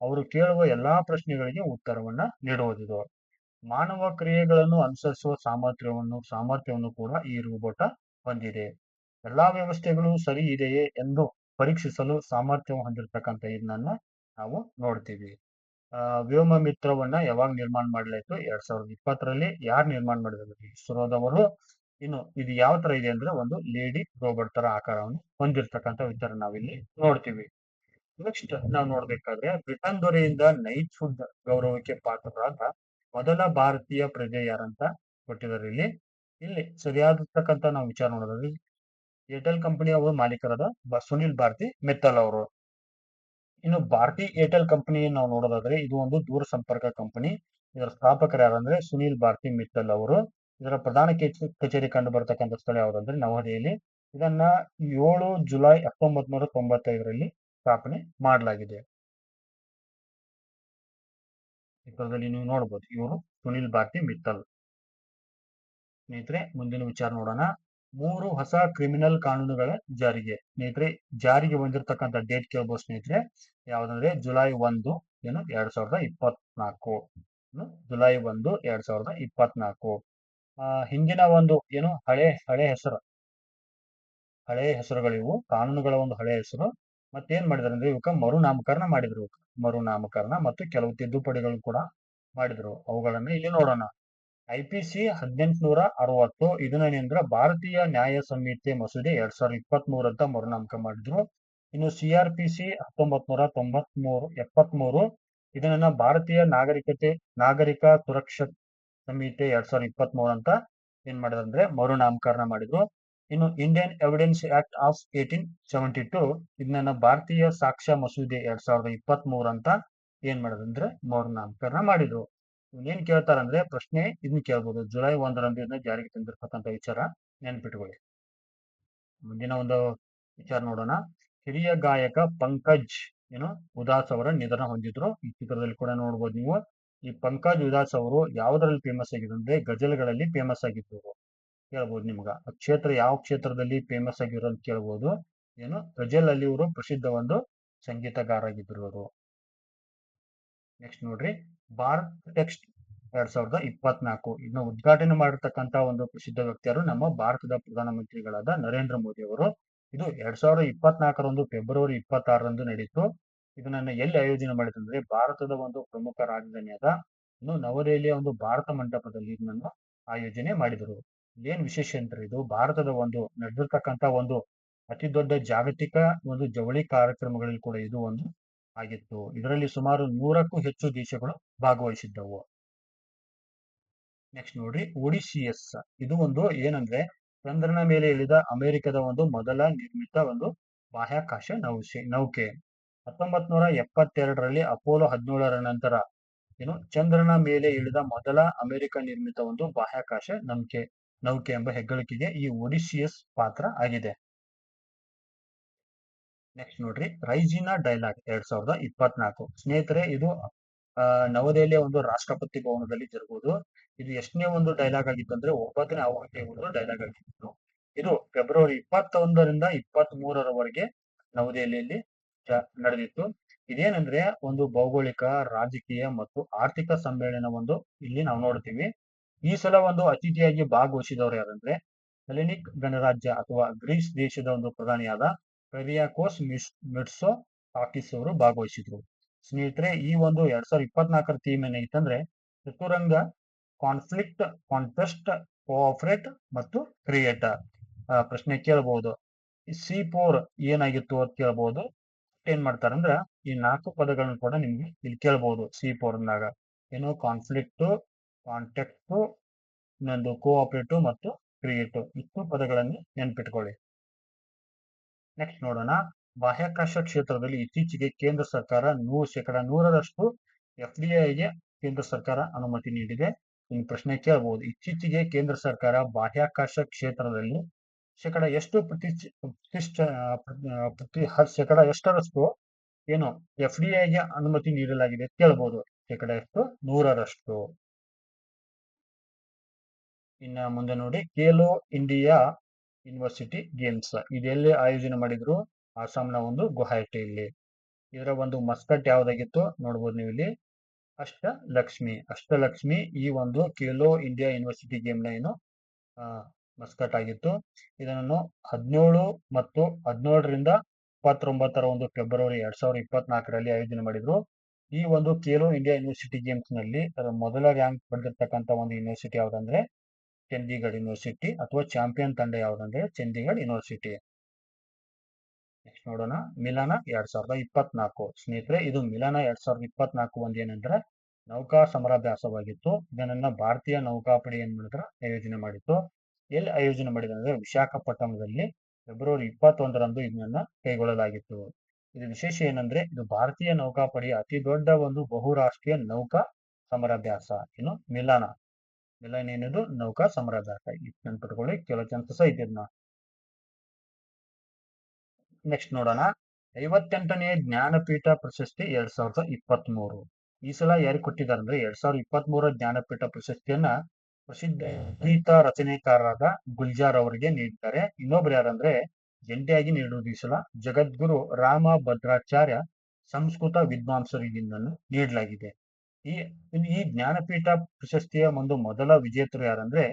ಅವರು ಕೇಳುವ ಎಲ್ಲಾ ಪ್ರಶ್ನೆಗಳಿಗೆ ಉತ್ತರವನ್ನ ನೀಡುವುದಿದು. ಮಾನವ ಕ್ರಿಯೆಗಳನ್ನು ಅನುಸರಿಸುವ ಸಾಮರ್ಥ್ಯವನ್ನು ಕೂಡ ಈ ರೋಬೋಟ್ ಹೊಂದಿದೆ. ಎಲ್ಲಾ ವ್ಯವಸ್ಥೆಗಳು ಸರಿ ಇದೆಯೇ ಎಂದು ಪರೀಕ್ಷಿಸಲು ಸಾಮರ್ಥ್ಯವನ್ನು ಹೊಂದಿರತಕ್ಕಂಥ ಇದನ್ನ ನಾವು ನೋಡ್ತೀವಿ. ವ್ಯೋಮ ಮಿತ್ರವನ್ನ ಯಾವಾಗ ನಿರ್ಮಾಣ ಮಾಡಲಾಯಿತು? 2020ರಲ್ಲಿ. ಯಾರು ನಿರ್ಮಾಣ ಮಾಡಿದ್ರು? ಇಸ್ರೋದವರು. ಇನ್ನು ಇದು ಯಾವ ತರ ಇದೆ ಅಂದ್ರೆ ಒಂದು ಲೇಡಿ ರೋಬೋಟ್ ತರ ಆಕಾರವನ್ನು ಹೊಂದಿರತಕ್ಕಂಥ ವಿಚಾರ ನಾವಿಲ್ಲಿ ನೋಡ್ತೀವಿ. ನೆಕ್ಸ್ಟ್ ನಾವು ನೋಡ್ಬೇಕಾದ್ರೆ ಬ್ರಿಟನ್ ದೊರೆಯಿಂದ ನೈಟ್ಹುಡ್ ಗೌರವಕ್ಕೆ ಪಾತ್ರರಾದ ಮೊದಲ ಭಾರತೀಯ ಪ್ರಜೆ ಯಾರಂತ ಕೊಟ್ಟಿದ್ದಾರೆ ಇಲ್ಲಿ. ಇಲ್ಲಿ ಸರಿಯಾಗಿರ್ತಕ್ಕಂಥ ನಾವು ವಿಚಾರ ನೋಡೋದ್ರಲ್ಲಿ ಏರ್ಟೆಲ್ ಕಂಪನಿ ಅವರು ಮಾಲೀಕರಾದ ಸುನಿಲ್ ಭಾರತಿ ಮಿತ್ತಲ್ ಅವರು. ಇನ್ನು ಭಾರತಿ ಏರ್ಟೆಲ್ ಕಂಪನಿ ನಾವು ನೋಡೋದಾದ್ರೆ ಇದು ಒಂದು ದೂರ ಸಂಪರ್ಕ ಕಂಪನಿ. ಇದರ ಸ್ಥಾಪಕರು ಯಾರಂದ್ರೆ ಸುನಿಲ್ ಭಾರತಿ ಮಿತ್ತಲ್ ಅವರು. ಇದರ ಪ್ರಧಾನ ಕಚೇರಿ ಕಂಡು ಬರತಕ್ಕಂಥ ಸ್ಥಳ ಯಾವುದಂದ್ರೆ ನವದೆಹಲಿ. ಇದನ್ನ 7 ಜುಲೈ 1995ರಲ್ಲಿ ಸ್ಥಾಪನೆ ಮಾಡಲಾಗಿದೆ. ಚಿತ್ರದಲ್ಲಿ ನೀವು ನೋಡಬಹುದು ಇವರು ಸುನಿಲ್ ಭಾರತಿ ಮಿತ್ತಲ್. ಸ್ನೇಹಿತರೆ ಮುಂದಿನ ವಿಚಾರ ನೋಡೋಣ. 3 ಹೊಸ ಕ್ರಿಮಿನಲ್ ಕಾನೂನುಗಳ ಜಾರಿಗೆ. ಸ್ನೇಹಿತರೆ ಜಾರಿಗೆ ಬಂದಿರತಕ್ಕಂಥ ಡೇಟ್ ಕೇಳಬಹುದು ಸ್ನೇಹಿತರೆ. ಯಾವ್ದಂದ್ರೆ ಜುಲೈ 1 2024. ಜುಲೈ 1 2024. ಹಿಂದಿನ ಒಂದು ಏನು ಹಳೆ ಹೆಸರುಗಳಿವು, ಕಾನೂನುಗಳ ಒಂದು ಹಳೆ ಹೆಸರು. ಮತ್ತೇನ್ ಮಾಡಿದಾರೆ ಅಂದ್ರೆ ಇವಕ್ಕ ಮರುನಾಮಕರಣ ಮಾಡಿದ್ರು. ಮರುನಾಮಕರಣ ಮತ್ತು ಕೆಲವು ತಿದ್ದುಪಡಿಗಳು ಕೂಡ ಮಾಡಿದ್ರು. ಅವುಗಳನ್ನ ಇಲ್ಲಿ ನೋಡೋಣ. IPC 1860 ಇದನ್ನೇನಂದ್ರ ಭಾರತೀಯ ನ್ಯಾಯ ಸಂಹಿತೆ ಮಸೂದೆ 2023 ಅಂತ ಮರುನಾಮಕ ಮಾಡಿದ್ರು. ಇನ್ನು CRPC 1973 ಇದನ್ನ ಭಾರತೀಯ ನಾಗರಿಕ ಸುರಕ್ಷಾ ಸಂಹಿತೆ 2023 ಅಂತ ಏನ್ ಮಾಡಿದ್ರು ಅಂದ್ರೆ ಮರುನಾಮಕರಣ ಮಾಡಿದ್ರು. ಇನ್ನು ಇಂಡಿಯನ್ ಎವಿಡೆನ್ಸ್ ಆಕ್ಟ್ ಆಫ್ 1872 ಇದನ್ನ ಭಾರತೀಯ ಸಾಕ್ಷ್ಯ ಮಸೂದೆ 2023 ಅಂತ ಏನ್ ಮಾಡಿದ್ರೆ ಮರುನಾಮಕರಣ ಮಾಡಿದ್ರು. ಏನ್ ಕೇಳ್ತಾರಂದ್ರೆ ಪ್ರಶ್ನೆ ಇದನ್ನ ಕೇಳ್ಬೋದು. ಜುಲೈ 1ರಂದು ಇದನ್ನ ಜಾರಿಗೆ ತಂದಿರತಕ್ಕಂಥ ವಿಚಾರ ನೆನ್ಪಿಟ್ಕೊಳ್ಳಿ. ಮುಂದಿನ ಒಂದು ವಿಚಾರ ನೋಡೋಣ. ಹಿರಿಯ ಗಾಯಕ ಪಂಕಜ್ ಉದಾಸ್ ಅವರ ನಿಧನ ಹೊಂದಿದ್ರು. ಈ ಚಿತ್ರದಲ್ಲಿ ಕೂಡ ನೋಡ್ಬೋದು ನೀವು. ಈ ಪಂಕಜ್ ಉದಾಸ್ ಅವರು ಯಾವ್ದ್ರಲ್ಲಿ ಫೇಮಸ್ ಆಗಿದ್ರು ಅಂದ್ರೆ ಗಜಲ್ಗಳಲ್ಲಿ ಫೇಮಸ್ ಆಗಿದ್ರು. ಕೇಳ್ಬೋದು ನಿಮ್ಗ ಯಾವ ಕ್ಷೇತ್ರದಲ್ಲಿ ಫೇಮಸ್ ಆಗಿರೋ ಅಂತ ಕೇಳ್ಬೋದು. ಗಜಲ್ ಅಲ್ಲಿ ಇವರು ಪ್ರಸಿದ್ಧ ಒಂದು ಸಂಗೀತಗಾರ ಆಗಿದ್ರು ಅವರು. ನೆಕ್ಸ್ಟ್ ನೋಡ್ರಿ, ಭಾರತ್ ಟೆಕ್ಸ್ಟ್ 2024 ಇದನ್ನ ಉದ್ಘಾಟನೆ ಮಾಡಿರ್ತಕ್ಕಂತ ಒಂದು ಪ್ರಸಿದ್ಧ ವ್ಯಕ್ತಿಯರು ನಮ್ಮ ಭಾರತದ ಪ್ರಧಾನಮಂತ್ರಿಗಳಾದ ನರೇಂದ್ರ ಮೋದಿ ಅವರು. ಇದು 2024ರಂದು ಫೆಬ್ರವರಿ 26ರಂದು ನಡೀತು. ಇದನ್ನ ಎಲ್ಲಿ ಆಯೋಜನೆ ಮಾಡಿದ್ರು ಅಂದ್ರೆ ಭಾರತದ ಒಂದು ಪ್ರಮುಖ ರಾಜಧಾನಿಯಾದ ನವದೆಹಲಿಯ ಒಂದು ಭಾರತ ಮಂಟಪದಲ್ಲಿ ಇದನ್ನ ಆಯೋಜನೆ ಮಾಡಿದರು. ಏನ್ ವಿಶೇಷ ಅಂದ್ರೆ ಇದು ಭಾರತದ ಒಂದು ನಡೆದಿರ್ತಕ್ಕಂತ ಒಂದು ಅತಿ ದೊಡ್ಡ ಜಾಗತಿಕ ಒಂದು ಜವಳಿ ಕಾರ್ಯಕ್ರಮಗಳಲ್ಲಿ ಕೂಡ ಇದು ಒಂದು ಆಗಿತ್ತು. ಇದರಲ್ಲಿ ಸುಮಾರು 100ಕ್ಕೂ ಹೆಚ್ಚು ದೇಶಗಳು ಭಾಗವಹಿಸಿದ್ದವು. ನೆಕ್ಸ್ಟ್ ನೋಡ್ರಿ, ODCS ಇದು ಒಂದು ಏನಂದ್ರೆ ಚಂದ್ರನ ಮೇಲೆ ಇಳಿದ ಅಮೆರಿಕದ ಒಂದು ಮೊದಲ ನಿರ್ಮಿತ ಒಂದು ಬಾಹ್ಯಾಕಾಶ ನೌಕೆ. 1972ರಲ್ಲಿ ಅಪೋಲೋ 17ರ ನಂತರ ಚಂದ್ರನ ಮೇಲೆ ಇಳಿದ ಮೊದಲ ಅಮೆರಿಕ ನಿರ್ಮಿತ ಒಂದು ಬಾಹ್ಯಾಕಾಶ ನೌಕೆ ಎಂಬ ಹೆಗ್ಗಳಿಕೆಗೆ ಈ ಒಡಿಸಿಯಸ್ ಪಾತ್ರ ಆಗಿದೆ. ನೆಕ್ಸ್ಟ್ ನೋಡ್ರಿ, ರೈಜಿನಾ ಡೈಲಾಗ್ 2024. ಸ್ನೇಹಿತರೆ, ಇದು ನವದೆಹಲಿಯ ಒಂದು ರಾಷ್ಟ್ರಪತಿ ಭವನದಲ್ಲಿ ಜರುಗುವುದು. ಇದು ಎಷ್ಟನೇ ಒಂದು ಡೈಲಾಗ್ ಆಗಿತ್ತು ಅಂದ್ರೆ 9ನೇ ಆವೃತ್ತಿಯ ಒಂದು ಡೈಲಾಗ್ ಆಗಿತ್ತು. ಇದು ಫೆಬ್ರವರಿ 21ರಿಂದ 23ರವರೆಗೆ ನವದೆಹಲಿಯಲ್ಲಿ ನಡೆದಿತ್ತು. ಇದೇನಂದ್ರೆ ಒಂದು ಭೌಗೋಳಿಕ, ರಾಜಕೀಯ ಮತ್ತು ಆರ್ಥಿಕ ಸಮ್ಮೇಳನ ಒಂದು ಇಲ್ಲಿ ನಾವು ನೋಡ್ತೀವಿ. ಈ ಸಲ ಒಂದು ಅತಿಥಿಯಾಗಿ ಭಾಗವಹಿಸಿದವರು ಯಾರಂದ್ರೆ ಹೆಲೆನಿಕ್ ಗಣರಾಜ್ಯ ಅಥವಾ ಗ್ರೀಸ್ ದೇಶದ ಒಂದು ಪ್ರಧಾನಿಯಾದ ಕರಿಯಾಕೋಸ್ ಮಿಟ್ಸೋಟಾಕಿಸ್ ಅವರು ಭಾಗವಹಿಸಿದ್ರು. ಸ್ನೇಹಿತರೆ, ಈ ಒಂದು 2024ರ ಥೀಮ್ ಏನಾಗಿತ್ತಂದ್ರೆ ಚತುರಂಗ, ಕಾನ್ಫ್ಲಿಕ್ಟ್, ಕಾಂಟೆಸ್ಟ್, ಕೋಆಪರೇಟ್ ಮತ್ತು ಕ್ರಿಯೇಟ್. ಪ್ರಶ್ನೆ ಕೇಳಬಹುದು, C4 ಏನಾಗಿತ್ತು ಅಂತ ಕೇಳಬಹುದು. ಏನ್ ಮಾಡ್ತಾರಂದ್ರ ಈ 4 ಪದಗಳನ್ನು ಕೂಡ ನಿಮ್ಗೆ ಇಲ್ಲಿ ಕೇಳಬಹುದು. C4 ನಾಗ ಏನು ಕಾನ್ಫ್ಲಿಕ್ಟ್, ಕಾಂಟೆಕ್ಟ್, ಇನ್ನೊಂದು ಕೋಆಪರೇಟಿವ್ ಮತ್ತು ಕ್ರಿಯೇಟಿವ್, ಇಷ್ಟು ಪದಗಳನ್ನು ನೆನ್ಪಿಟ್ಕೊಳ್ಳಿ. ನೆಕ್ಸ್ಟ್ ನೋಡೋಣ, ಬಾಹ್ಯಾಕಾಶ ಕ್ಷೇತ್ರದಲ್ಲಿ ಇತ್ತೀಚೆಗೆ ಕೇಂದ್ರ ಸರ್ಕಾರ 100% FDIಗೆ ಕೇಂದ್ರ ಸರ್ಕಾರ ಅನುಮತಿ ನೀಡಿದೆ. ಇನ್ನು ಪ್ರಶ್ನೆ ಕೇಳಬಹುದು, ಇತ್ತೀಚೆಗೆ ಕೇಂದ್ರ ಸರ್ಕಾರ ಬಾಹ್ಯಾಕಾಶ ಕ್ಷೇತ್ರದಲ್ಲಿ ಶೇಕಡ ಎಷ್ಟರಷ್ಟು ಏನು FDIಗೆ ಅನುಮತಿ ನೀಡಲಾಗಿದೆ ಕೇಳಬಹುದು. ಶೇಕಡ ಎಷ್ಟು? 100ರಷ್ಟು. ಇನ್ನ ಮುಂದೆ ನೋಡಿ, ಖೇಲೋ ಇಂಡಿಯಾ ಯೂನಿವರ್ಸಿಟಿ ಗೇಮ್ಸ್ ಇದೆಲ್ಲಿ ಆಯೋಜನೆ ಮಾಡಿದ್ರು? ಅಸ್ಸಾಂನ ಒಂದು ಗುವಾಹಟಿಯಲ್ಲಿ. ಇದರ ಒಂದು ಮಸ್ಕಟ್ ಯಾವ್ದಾಗಿತ್ತು ನೋಡ್ಬೋದು ನೀವು ಇಲ್ಲಿ, ಅಷ್ಟಲಕ್ಷ್ಮಿ ಈ ಒಂದು ಖೇಲೋ ಇಂಡಿಯಾ ಯೂನಿವರ್ಸಿಟಿ ಗೇಮ್ ನ ಏನು ಮಸ್ಕಟ್ ಆಗಿತ್ತು. ಇದನ್ನು 17 ಮತ್ತು 17ರಿಂದ 29ರ ಒಂದು ಫೆಬ್ರವರಿ 2024ರಲ್ಲಿ ಆಯೋಜನೆ ಮಾಡಿದ್ರು. ಈ ಒಂದು ಖೇಲೋ ಇಂಡಿಯಾ ಯೂನಿವರ್ಸಿಟಿ ಗೇಮ್ಸ್ ನಲ್ಲಿ ಮೊದಲ ರ್ಯಾಂಕ್ ಪಡೆದಿರ್ತಕ್ಕಂಥ ಒಂದು ಯೂನಿವರ್ಸಿಟಿ ಯಾವ್ದಂದ್ರೆ ಚಂಡೀಗಢ ಯೂನಿವರ್ಸಿಟಿ, ಅಥವಾ ಚಾಂಪಿಯನ್ ತಂಡ ಯಾವ್ದಂದ್ರೆ ಚಂಡೀಗಢ ಯೂನಿವರ್ಸಿಟಿ. ನೆಕ್ಸ್ಟ್ ನೋಡೋಣ, ಮಿಲಾನ 2024. ಸ್ನೇಹಿತರೆ, ಇದು ಮಿಲಾನ 2024 ಒಂದು ಏನಂದ್ರೆ ನೌಕಾ ಸಮರಾಭ್ಯಾಸವಾಗಿತ್ತು. ಇದನ್ನ ಭಾರತೀಯ ನೌಕಾಪಡೆ ಏನ್ ಮಾಡಿದ್ರ ಆಯೋಜನೆ ಮಾಡಿತ್ತು. ಎಲ್ಲಿ ಆಯೋಜನೆ ಮಾಡಿದ ಅಂದ್ರೆ ವಿಶಾಖಪಟ್ಟಣದಲ್ಲಿ ಫೆಬ್ರವರಿ 21ರಂದು ಇದನ್ನ ಕೈಗೊಳ್ಳಲಾಗಿತ್ತು. ಇದು ವಿಶೇಷ ಏನಂದ್ರೆ ಇದು ಭಾರತೀಯ ನೌಕಾಪಡೆಯ ಅತಿ ದೊಡ್ಡ ಒಂದು ಬಹುರಾಷ್ಟ್ರೀಯ ನೌಕಾ ಸಮರಾಭ್ಯಾಸ. ಏನು ಮಿಲಾನ ಏನಿದು ನೌಕಾ ಸಮರಾಭ್ಯಾಸ. ನೆನ್ಪಿಟ್ಕೊಳ್ಳಿ, ಕೆಲವು ಚಾನ್ಸಸ್ ಐತಿ ಇದನ್ನ. ನೆಕ್ಸ್ಟ್ ನೋಡೋಣ, 58ನೇ ಜ್ಞಾನಪೀಠ ಪ್ರಶಸ್ತಿ 2023. ಈ ಸಲ ಯಾರಿಗೆ ಕೊಟ್ಟಿದ್ದಾರೆ ಅಂದ್ರೆ 2023ರ ಜ್ಞಾನಪೀಠ ಪ್ರಶಸ್ತಿಯನ್ನ ಪ್ರಸಿದ್ಧ ಗೀತ ರಚನೆಕಾರರಾದ ಗುಲ್ಜಾರ್ ಅವರಿಗೆ ನೀಡಿದ್ದಾರೆ. ಇನ್ನೊಬ್ರು ಯಾರಂದ್ರೆ ಜಂಟಿಯಾಗಿ ನೀಡುವುದು ಈ ಸಲ ಜಗದ್ಗುರು ರಾಮ ಭದ್ರಾಚಾರ್ಯ ಸಂಸ್ಕೃತ ವಿದ್ವಾಂಸರಿಗೆ ನೀಡಲಾಗಿದೆ. ಈ ಜ್ಞಾನಪೀಠ ಪ್ರಶಸ್ತಿಯ ಒಂದು ಮೊದಲ ವಿಜೇತರು ಯಾರಂದ್ರೆ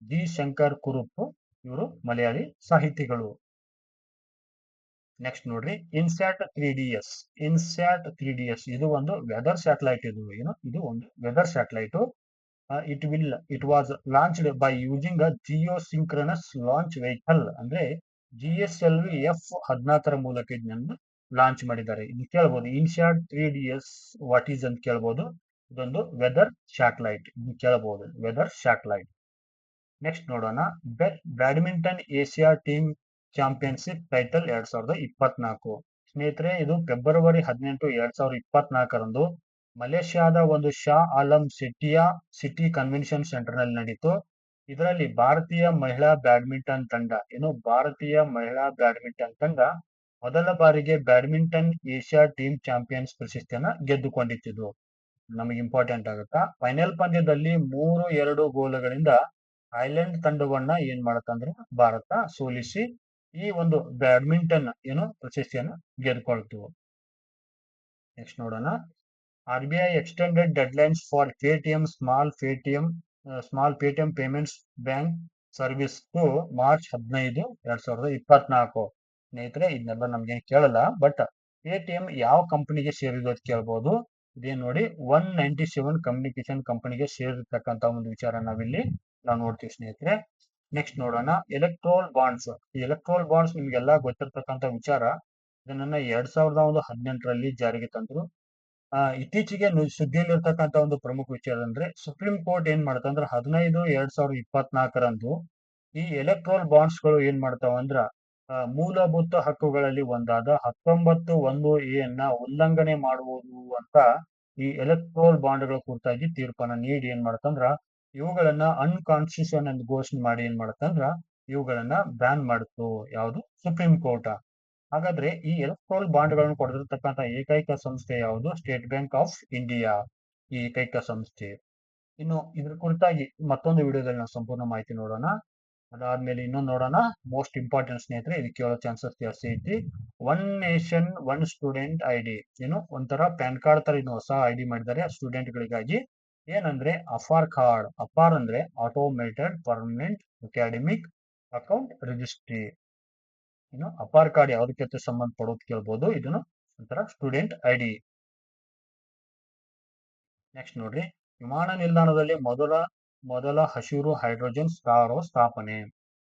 ಜಿ ಶಂಕರ್ ಕುರುಪ್, ಇವರು ಮಲಯಾಳಿ ಸಾಹಿತಿಗಳು. ನೆಕ್ಸ್ಟ್ ನೋಡ್ರಿ, ಇನ್ಸ್ಯಾಟ್ 3DS ಇದು ಒಂದು ವೆದರ್ ಸ್ಯಾಟಲೈಟ್. ಇದು ಒಂದು weather satellite. It was launched by using a geosynchronous launch vehicle. ಅಂದ್ರೆ GSLV F-14ರ ಮೂಲಕ ಇದನ್ನ ಲಾಂಚ್ ಮಾಡಿದ್ದಾರೆ. ಇದು ಕೇಳಬಹುದು, ಇನ್ಸ್ಯಾಟ್ 3DS ವಾಟ್ ಈಸ್ ಅಂತ ಕೇಳಬಹುದು. ಇದೊಂದು ವೆದರ್ ಸ್ಯಾಟಲೈಟ್, ಕೇಳಬಹುದು ವೆದರ್ ಸ್ಯಾಟಲೈಟ್. ನೆಕ್ಸ್ಟ್ ನೋಡೋಣ, badminton Asia team championship title 2024. ಸ್ನೇಹಿತರೆ, ಇದು ಫೆಬ್ರವರಿ 18, 2024ರಂದು ಮಲೇಷ್ಯಾದ ಒಂದು Shah Alam city convention centre ನಲ್ಲಿ ನಡೀತು. ಇದರಲ್ಲಿ ಭಾರತೀಯ ಮಹಿಳಾ ಬ್ಯಾಡ್ಮಿಂಟನ್ ತಂಡ ಮೊದಲ ಬಾರಿಗೆ ಬ್ಯಾಡ್ಮಿಂಟನ್ ಏಷ್ಯಾ ಟೀಮ್ ಚಾಂಪಿಯನ್ಸ್ ಪ್ರಶಸ್ತಿಯನ್ನ ಗೆದ್ದುಕೊಂಡಿತ್ತು. ನಮಗೆ ಇಂಪಾರ್ಟೆಂಟ್ ಆಗುತ್ತಾ. ಫೈನಲ್ ಪಂದ್ಯದಲ್ಲಿ 3-2 ಗೋಲುಗಳಿಂದ ಐಲ್ಯಾಂಡ್ ತಂಡವನ್ನ ಏನ್ ಮಾಡತ್ತಂದ್ರೆ ಭಾರತ ಸೋಲಿಸಿ ಈ ಒಂದು ಬ್ಯಾಡ್ಮಿಂಟನ್ ಪ್ರಶಸ್ತಿಯನ್ನು ಗೆದ್ದುಕೊಳ್ತು. ನೆಕ್ಸ್ಟ್ ನೋಡೋಣ, RBI extended deadlines for small Paytm payments bank service to March 15, 2024. ಸ್ನೇಹಿತರೆ, ಇದನ್ನೆಲ್ಲ ನಮ್ಗೆ ಕೇಳಲ್ಲ, ಬಟ್ ಪೇಟಿಎಂ ಯಾವ ಕಂಪನಿಗೆ ಸೇರಿದ್ದು ಅಂತ ಕೇಳಬಹುದು. ಇದೇನ್ ನೋಡಿ, 197 ಕಮ್ಯುನಿಕೇಶನ್ ಕಂಪನಿಗೆ ಸೇರಿರ್ತಕ್ಕಂಥ ಒಂದು ವಿಚಾರ ನಾವು ನೋಡ್ತೀವಿ ಸ್ನೇಹಿತರೆ. ನೆಕ್ಸ್ಟ್ ನೋಡೋಣ, ಎಲೆಕ್ಟ್ರೋಲ್ ಬಾಂಡ್ಸ್ ನಿಮ್ಗೆಲ್ಲ ಗೊತ್ತಿರ್ತಕ್ಕಂಥ ವಿಚಾರ. ಇದನ್ನ 2018ರಲ್ಲಿ ಜಾರಿಗೆ ತಂದ್ರು. ಇತ್ತೀಚೆಗೆ ಸುದ್ದಿಯಲ್ಲಿರ್ತಕ್ಕಂಥ ಒಂದು ಪ್ರಮುಖ ವಿಚಾರ ಅಂದ್ರೆ ಸುಪ್ರೀಂ ಕೋರ್ಟ್ ಏನ್ ಮಾಡ್ತಂದ್ರ 15/2024ರಂದು ಈ ಎಲೆಕ್ಟ್ರೋಲ್ ಬಾಂಡ್ಸ್ ಗಳು ಏನ್ ಮಾಡ್ತಾವಂದ್ರ ಮೂಲಭೂತ ಹಕ್ಕುಗಳಲ್ಲಿ ಒಂದಾದ 19(1)A ಉಲ್ಲಂಘನೆ ಮಾಡುವುದು ಅಂತ ಈ ಎಲೆಕ್ಟ್ರೋಲ್ ಬಾಂಡ್ಗಳ ಕುರಿತಾಗಿ ತೀರ್ಪನ್ನ ನೀಡಿ ಏನ್ ಮಾಡ್ತಂದ್ರ ಇವುಗಳನ್ನ ಅನ್ಕಾನ್ಸ್ಟಿಟ್ಯೂಷನ್ ಅಂತ ಘೋಷಣೆ ಮಾಡಿ ಏನ್ ಮಾಡತ್ತಂದ್ರ ಇವುಗಳನ್ನ ಬ್ಯಾನ್ ಮಾಡಿತ್ತು ಯಾವುದು ಸುಪ್ರೀಂ ಕೋರ್ಟ್. ಹಾಗಾದ್ರೆ ಈ ಎಲೆಕ್ಟ್ರೋಲ್ ಬಾಂಡ್ಗಳನ್ನು ಕೊಡದಿರ್ತಕ್ಕಂಥ ಏಕೈಕ ಸಂಸ್ಥೆ ಯಾವುದು? ಸ್ಟೇಟ್ ಬ್ಯಾಂಕ್ ಆಫ್ ಇಂಡಿಯಾ ಈ ಏಕೈಕ ಸಂಸ್ಥೆ. ಇನ್ನು ಇದ್ರ ಕುರಿತಾಗಿ ಮತ್ತೊಂದು ವಿಡಿಯೋದಲ್ಲಿ ನಾವು ಸಂಪೂರ್ಣ ಮಾಹಿತಿ ನೋಡೋಣ. ಅದಾದ್ಮೇಲೆ ಇನ್ನೊಂದು ನೋಡೋಣ. ಮೋಸ್ಟ್ ಇಂಪಾರ್ಟೆಂಟ್ ಸ್ನೇಹಿತರೆ, ಇದಕ್ಕೆ ಕೇಳೋ ಚಾನ್ಸಸ್ ಜಾಸ್ತಿ ಐತಿ. One nation one student ID, ಏನು ಒಂಥರ ಪ್ಯಾನ್ ಕಾರ್ಡ್ ತರ ಇನ್ನು ಹೊಸ ಐಡಿ ಮಾಡಿದ್ದಾರೆ ಸ್ಟೂಡೆಂಟ್ ಗಳಿಗಾಗಿ. ಏನಂದ್ರೆ ಅಫಾರ್ ಕಾರ್ಡ್. ಅಫಾರ್ ಅಂದ್ರೆ automated permanent academic account registry. ಇನ್ನು ಅಪಾರ್ ಕಾರ್ಡ್ ಯಾವುದಕ್ಕೆ ಸಂಬಂಧಪಡೋದು ಕೇಳ್ಬೋದು. ಇದನ್ನು ಒಂಥರ ಸ್ಟೂಡೆಂಟ್ ಐಡಿ. ನೆಕ್ಸ್ಟ್ ನೋಡ್ರಿ, ವಿಮಾನ ನಿಲ್ದಾಣದಲ್ಲಿ ಮೊದಲ ಹಸಿರು ಹೈಡ್ರೋಜನ್ ಸ್ಟಾರ್ ಸ್ಥಾಪನೆ